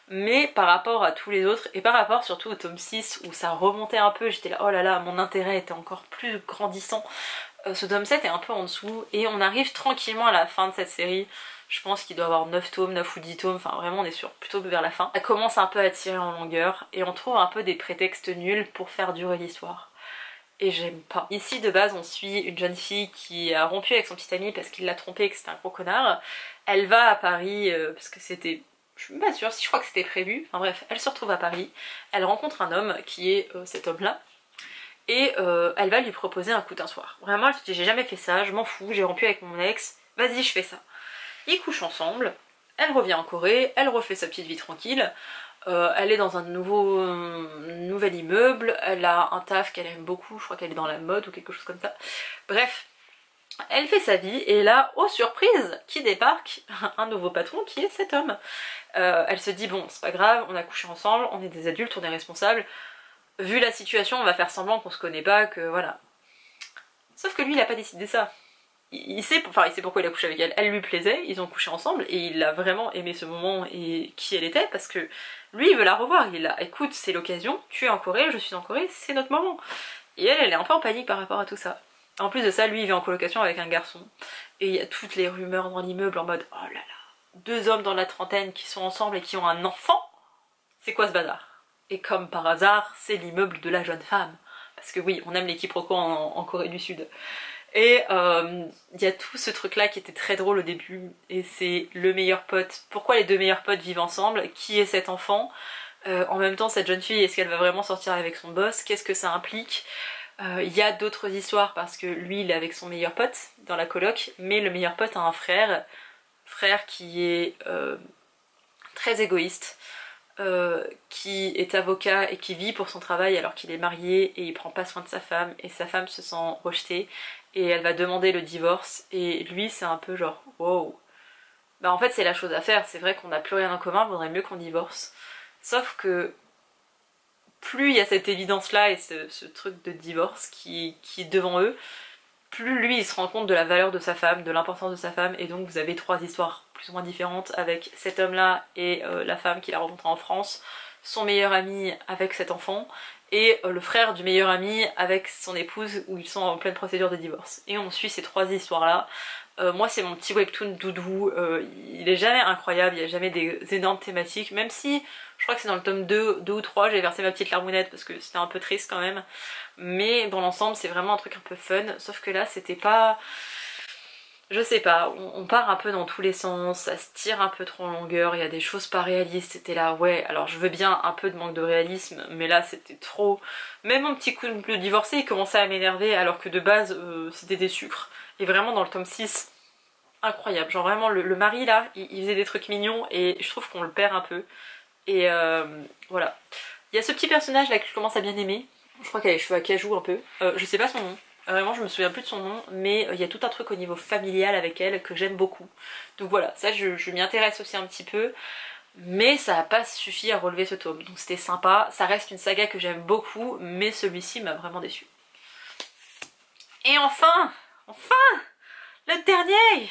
Mais par rapport à tous les autres, et par rapport surtout au tome 6 où ça remontait un peu, j'étais là oh là là, mon intérêt était encore plus grandissant, ce tome 7 est un peu en dessous et on arrive tranquillement à la fin de cette série. Je pense qu'il doit avoir 9 tomes, 9 ou 10 tomes, enfin vraiment on est sur plutôt vers la fin. Ça commence un peu à tirer en longueur et on trouve un peu des prétextes nuls pour faire durer l'histoire. Et j'aime pas. Ici de base on suit une jeune fille qui a rompu avec son petit ami parce qu'il l'a trompé et que c'était un gros connard. Elle va à Paris parce que c'était... je suis pas sûre, si je crois que c'était prévu, enfin bref, elle se retrouve à Paris, elle rencontre un homme qui est cet homme-là, et elle va lui proposer un coup d'un soir. Vraiment, elle se dit j'ai jamais fait ça, je m'en fous, j'ai rompu avec mon ex, vas-y je fais ça. Ils couchent ensemble, elle revient en Corée, elle refait sa petite vie tranquille, elle est dans un nouvel immeuble, elle a un taf qu'elle aime beaucoup, je crois qu'elle est dans la mode ou quelque chose comme ça, bref. Elle fait sa vie et là, oh surprise, qui débarque? Un nouveau patron qui est cet homme. Elle se dit bon c'est pas grave, on a couché ensemble, on est des adultes, on est responsables. Vu la situation on va faire semblant qu'on se connaît pas, que voilà. Sauf que lui il a pas décidé ça. Il sait pourquoi il a couché avec elle. Elle lui plaisait, ils ont couché ensemble et il a vraiment aimé ce moment et qui elle était parce que lui il veut la revoir. Il a écoute c'est l'occasion, tu es en Corée, je suis en Corée, c'est notre moment. Et elle est un peu en panique par rapport à tout ça. En plus de ça, lui il vit en colocation avec un garçon. Et il y a toutes les rumeurs dans l'immeuble en mode oh là là, deux hommes dans la trentaine qui sont ensemble et qui ont un enfant. C'est quoi ce bazar? Et comme par hasard, c'est l'immeuble de la jeune femme. Parce que oui, on aime les quiproquos en Corée du Sud. Et il y a tout ce truc là qui était très drôle au début. Et c'est le meilleur pote. Pourquoi les deux meilleurs potes vivent ensemble? Qui est cet enfant? En même temps, cette jeune fille, est-ce qu'elle va vraiment sortir avec son boss? Qu'est-ce que ça implique? Il y a d'autres histoires parce que lui il est avec son meilleur pote dans la coloc, mais le meilleur pote a un frère qui est très égoïste, qui est avocat et qui vit pour son travail alors qu'il est marié et il prend pas soin de sa femme et sa femme se sent rejetée et elle va demander le divorce et lui c'est un peu genre wow. Bah en fait c'est la chose à faire, c'est vrai qu'on n'a plus rien en commun, vaudrait mieux qu'on divorce. Sauf que plus il y a cette évidence là et ce truc de divorce qui est devant eux, plus lui il se rend compte de la valeur de sa femme, de l'importance de sa femme, et donc vous avez 3 histoires plus ou moins différentes avec cet homme là et la femme qu'il a rencontrée en France, son meilleur ami avec cet enfant, et le frère du meilleur ami avec son épouse où ils sont en pleine procédure de divorce. Et on suit ces 3 histoires là. Moi c'est mon petit webtoon doudou, il est jamais incroyable, il n'y a jamais des énormes thématiques, même si je crois que c'est dans le tome 2 ou 3 j'ai versé ma petite larmounette parce que c'était un peu triste quand même, mais dans l'ensemble c'est vraiment un truc un peu fun, sauf que là c'était pas... Je sais pas, on part un peu dans tous les sens, ça se tire un peu trop en longueur, il y a des choses pas réalistes, c'était là, ouais, alors je veux bien un peu de manque de réalisme, mais là c'était trop... Même mon petit couple divorcé il commençait à m'énerver alors que de base c'était des sucres. Et vraiment dans le tome 6, incroyable, genre vraiment le mari là, il faisait des trucs mignons et je trouve qu'on le perd un peu. Et voilà. Il y a ce petit personnage là que je commence à bien aimer, je crois qu'elle a les cheveux à cajou un peu, je sais pas son nom. Vraiment je me souviens plus de son nom, mais il y a tout un truc au niveau familial avec elle que j'aime beaucoup. Donc voilà, ça je m'y intéresse aussi un petit peu, mais ça n'a pas suffi à relever ce tome. Donc c'était sympa, ça reste une saga que j'aime beaucoup, mais celui-ci m'a vraiment déçue. Et enfin, le dernier,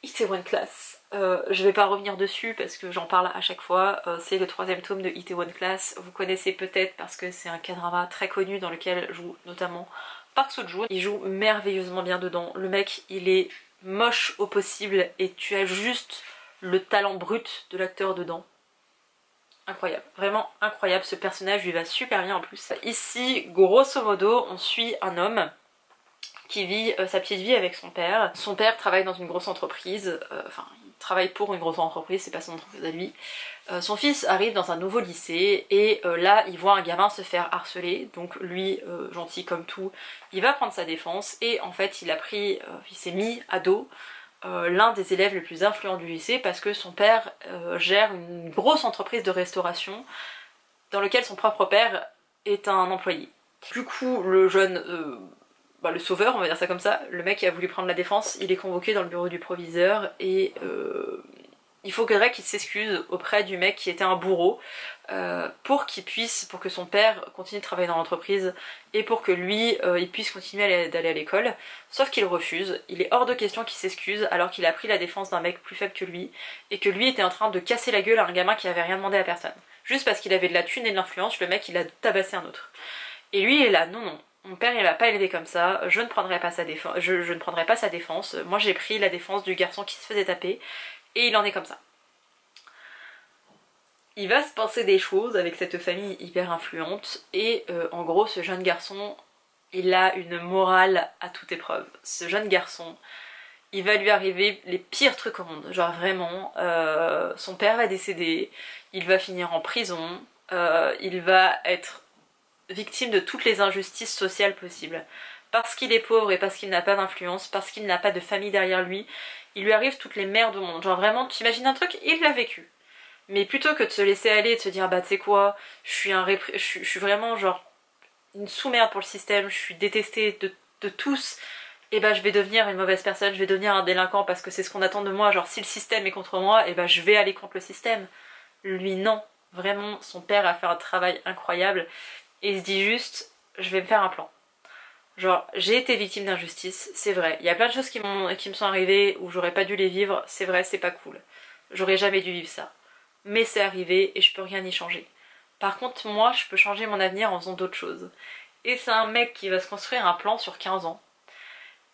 Itaewon Class. Je vais pas revenir dessus parce que j'en parle à chaque fois, c'est le 3e tome de Itaewon Class. Vous connaissez peut-être parce que c'est un K-drama très connu dans lequel joue notamment Park Seo-joon. Il joue merveilleusement bien dedans, le mec il est moche au possible et tu as juste le talent brut de l'acteur dedans. Incroyable, vraiment incroyable, ce personnage lui va super bien en plus. Ici, grosso modo, on suit un homme qui vit sa petite vie avec son père. Son père travaille dans une grosse entreprise, enfin il travaille pour une grosse entreprise, c'est pas son entreprise à lui. Son fils arrive dans un nouveau lycée et là il voit un gamin se faire harceler, donc lui, gentil comme tout, il va prendre sa défense et en fait il s'est mis à dos l'un des élèves les plus influents du lycée parce que son père gère une grosse entreprise de restauration dans laquelle son propre père est un employé. Du coup le jeune... le sauveur, on va dire ça comme ça, le mec qui a voulu prendre la défense, il est convoqué dans le bureau du proviseur et il faut que Greg s'excuse auprès du mec qui était un bourreau pour que son père continue de travailler dans l'entreprise et pour que lui il puisse continuer d'aller à l'école, sauf qu'il refuse. Il est hors de question qu'il s'excuse alors qu'il a pris la défense d'un mec plus faible que lui et que lui était en train de casser la gueule à un gamin qui avait rien demandé à personne. Juste parce qu'il avait de la thune et de l'influence, le mec il a tabassé un autre. Et lui il est là, non non. Mon père il m'a pas élevé comme ça, je ne prendrai pas sa défense, je ne prendrai pas sa défense, moi j'ai pris la défense du garçon qui se faisait taper, et il en est comme ça. Il va se passer des choses avec cette famille hyper influente, et en gros ce jeune garçon, il a une morale à toute épreuve. Ce jeune garçon, il va lui arriver les pires trucs au monde, genre vraiment, son père va décéder, il va finir en prison, il va être victime de toutes les injustices sociales possibles. Parce qu'il est pauvre et parce qu'il n'a pas d'influence, parce qu'il n'a pas de famille derrière lui, il lui arrive toutes les merdes au monde. Genre vraiment, tu imagines un truc, il l'a vécu. Mais plutôt que de se laisser aller et de se dire bah tu sais quoi, je suis vraiment genre une sous-merde pour le système, je suis détestée de tous, et bah je vais devenir une mauvaise personne, je vais devenir un délinquant parce que c'est ce qu'on attend de moi, genre si le système est contre moi, et bah je vais aller contre le système. Lui non, vraiment son père a fait un travail incroyable. Et il se dit juste, je vais me faire un plan. Genre, j'ai été victime d'injustice, c'est vrai. Il y a plein de choses qui me sont arrivées où j'aurais pas dû les vivre, c'est vrai, c'est pas cool. J'aurais jamais dû vivre ça. Mais c'est arrivé et je peux rien y changer. Par contre, moi, je peux changer mon avenir en faisant d'autres choses. Et c'est un mec qui va se construire un plan sur 15 ans.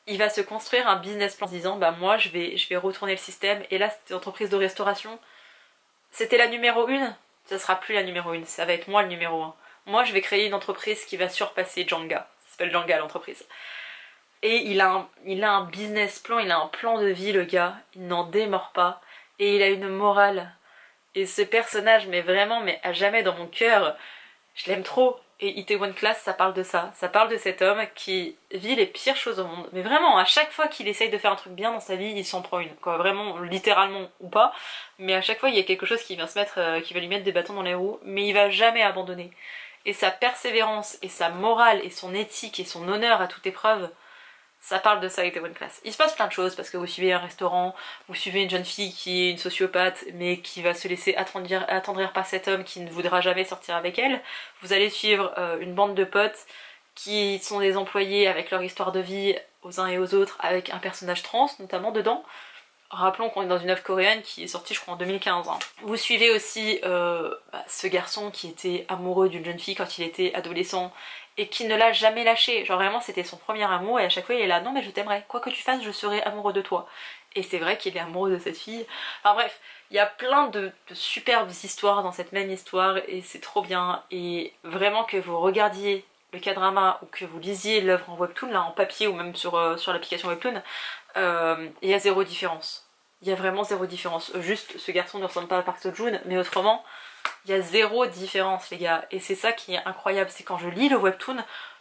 Il va se construire un business plan en se disant, bah moi, je vais retourner le système. Et là, cette entreprise de restauration, c'était la numéro 1. Ça sera plus la numéro 1, ça va être moi le numéro 1. Moi je vais créer une entreprise qui va surpasser Jenga. Ça s'appelle Jenga l'entreprise. Et il a un business plan, il a un plan de vie le gars. Il n'en démord pas. Et il a une morale. Et ce personnage, mais vraiment, mais à jamais dans mon cœur, je l'aime trop. Et Itaewon Class, ça parle de ça. Ça parle de cet homme qui vit les pires choses au monde. Mais vraiment, à chaque fois qu'il essaye de faire un truc bien dans sa vie, il s'en prend une. Quoi, vraiment, littéralement ou pas. Mais à chaque fois, il y a quelque chose qui vient qui va lui mettre des bâtons dans les roues. Mais il va jamais abandonner. Et sa persévérance, et sa morale, et son éthique, et son honneur à toute épreuve, ça parle de ça, Itaewon Class. Il se passe plein de choses, parce que vous suivez un restaurant, vous suivez une jeune fille qui est une sociopathe, mais qui va se laisser attendrir par cet homme qui ne voudra jamais sortir avec elle. Vous allez suivre une bande de potes qui sont des employés avec leur histoire de vie aux uns et aux autres, avec un personnage trans notamment dedans. Rappelons qu'on est dans une œuvre coréenne qui est sortie je crois en 2015. Hein. Vous suivez aussi ce garçon qui était amoureux d'une jeune fille quand il était adolescent et qui ne l'a jamais lâché. Genre vraiment c'était son premier amour et à chaque fois il est là, non mais je t'aimerai, quoi que tu fasses je serai amoureux de toi. Et c'est vrai qu'il est amoureux de cette fille. Enfin bref, il y a plein de superbes histoires dans cette même histoire et c'est trop bien. Et vraiment que vous regardiez le K-drama ou que vous lisiez l'œuvre en webtoon, là en papier ou même sur l'application webtoon, il y a zéro différence. Il y a vraiment zéro différence. Juste ce garçon ne ressemble pas à Park Seo-joon, mais autrement, il y a zéro différence les gars. Et c'est ça qui est incroyable, c'est quand je lis le webtoon,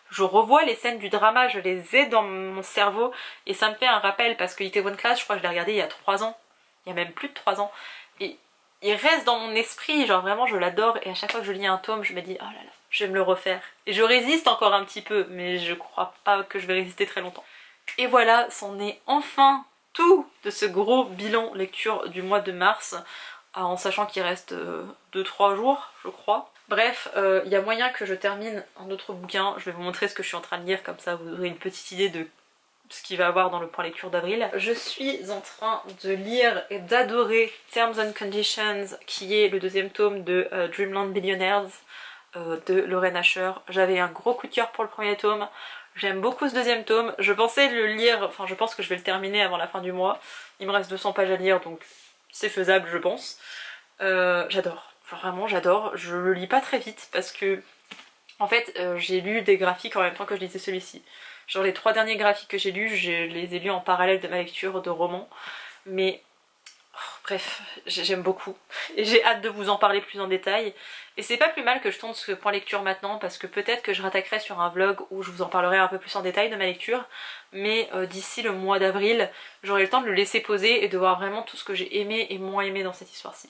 je revois les scènes du drama, je les ai dans mon cerveau et ça me fait un rappel parce que Itaewon Class, je crois que je l'ai regardé il y a 3 ans, il y a même plus de 3 ans. Et il reste dans mon esprit, genre vraiment je l'adore et à chaque fois que je lis un tome, je me dis oh là là, je vais me le refaire. Et je résiste encore un petit peu, mais je crois pas que je vais résister très longtemps. Et voilà, c'en est enfin tout de ce gros bilan lecture du mois de mars, en sachant qu'il reste 2-3 jours, je crois. Bref, il y a moyen que je termine un autre bouquin, je vais vous montrer ce que je suis en train de lire, comme ça vous aurez une petite idée de ce qu'il va y avoir dans le point lecture d'avril. Je suis en train de lire et d'adorer Terms and Conditions, qui est le 2e tome de Dreamland Billionaires de Lauren Asher. J'avais un gros coup de cœur pour le 1er tome, j'aime beaucoup ce 2e tome, je pensais le lire, enfin je pense que je vais le terminer avant la fin du mois, il me reste 200 pages à lire donc c'est faisable je pense. J'adore. Genre vraiment j'adore, je le lis pas très vite parce que en fait j'ai lu des graphiques en même temps que je lisais celui-ci. Genre les 3 derniers graphiques que j'ai lus, je les ai lus en parallèle de ma lecture de romans. Mais bref, j'aime beaucoup et j'ai hâte de vous en parler plus en détail. Et c'est pas plus mal que je tourne ce point lecture maintenant parce que peut-être que je rattaquerai sur un vlog où je vous en parlerai un peu plus en détail de ma lecture. Mais d'ici le mois d'avril, j'aurai le temps de le laisser poser et de voir vraiment tout ce que j'ai aimé et moins aimé dans cette histoire-ci.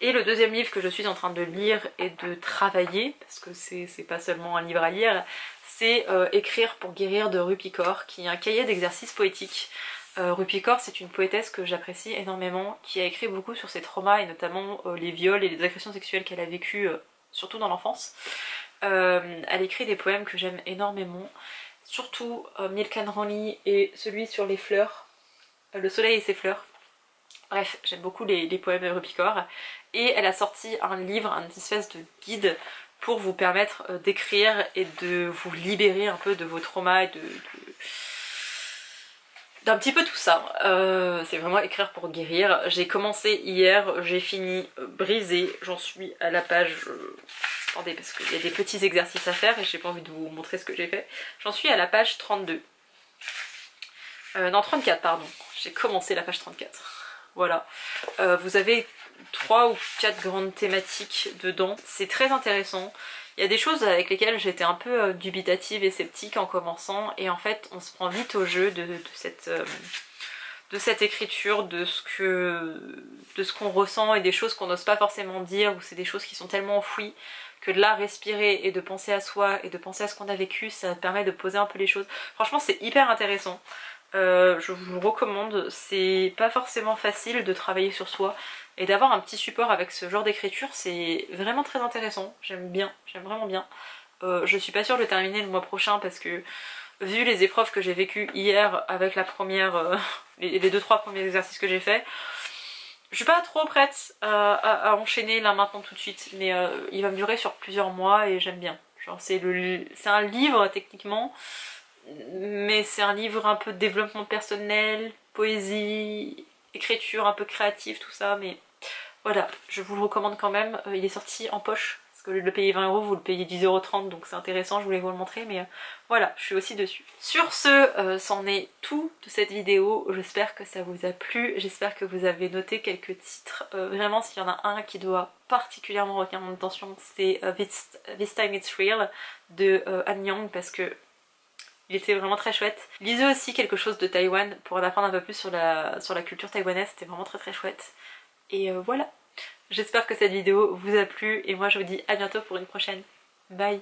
Et le 2e livre que je suis en train de lire et de travailler, parce que c'est pas seulement un livre à lire, c'est Écrire pour guérir de Rupi Kaur, qui est un cahier d'exercices poétiques. Rupi Kaur, c'est une poétesse que j'apprécie énormément, qui a écrit beaucoup sur ses traumas et notamment les viols et les agressions sexuelles qu'elle a vécues, surtout dans l'enfance. Elle écrit des poèmes que j'aime énormément, surtout Milk and Honey et celui sur les fleurs, Le soleil et ses fleurs. Bref, j'aime beaucoup les poèmes de Rupi Kaur. Et elle a sorti un livre, une espèce de guide pour vous permettre d'écrire et de vous libérer un peu de vos traumas et d'un petit peu tout ça. C'est vraiment écrire pour guérir. J'ai commencé hier, j'ai fini brisée, j'en suis à la page... Attendez, parce qu'il y a des petits exercices à faire et j'ai pas envie de vous montrer ce que j'ai fait. J'en suis à la page 32. Non, 34, pardon. J'ai commencé la page 34. Voilà. Vous avez 3 ou 4 grandes thématiques dedans. C'est très intéressant. Il y a des choses avec lesquelles j'étais un peu dubitative et sceptique en commençant. Et en fait, on se prend vite au jeu de cette écriture, de ce qu'on ressent et des choses qu'on n'ose pas forcément dire, ou c'est des choses qui sont tellement enfouies que de là respirer et de penser à soi et de penser à ce qu'on a vécu, ça permet de poser un peu les choses. Franchement, c'est hyper intéressant. Je vous le recommande, c'est pas forcément facile de travailler sur soi et d'avoir un petit support avec ce genre d'écriture, c'est vraiment très intéressant, j'aime bien, j'aime vraiment bien. Je suis pas sûre de terminer le mois prochain parce que vu les épreuves que j'ai vécues hier avec la première, les 2-3 premiers exercices que j'ai fait, je suis pas trop prête à enchaîner là maintenant tout de suite, mais il va me durer sur plusieurs mois et j'aime bien. Genre c'est un livre techniquement, mais c'est un livre un peu de développement personnel, poésie, écriture un peu créative, tout ça, mais voilà, je vous le recommande quand même. Il est sorti en poche, parce que au lieu de le payer 20 €, vous le payez 10,30 €, donc c'est intéressant, je voulais vous le montrer, mais voilà, je suis aussi dessus. Sur ce, c'en est tout de cette vidéo, j'espère que ça vous a plu, j'espère que vous avez noté quelques titres. Vraiment, s'il y en a un qui doit particulièrement retenir mon attention, c'est This Time It's Real de Han Yang, parce que il était vraiment très chouette. Lisez aussi quelque chose de Taïwan pour en apprendre un peu plus sur la culture taïwanaise, c'était vraiment très chouette. Et voilà, j'espère que cette vidéo vous a plu et moi je vous dis à bientôt pour une prochaine. Bye!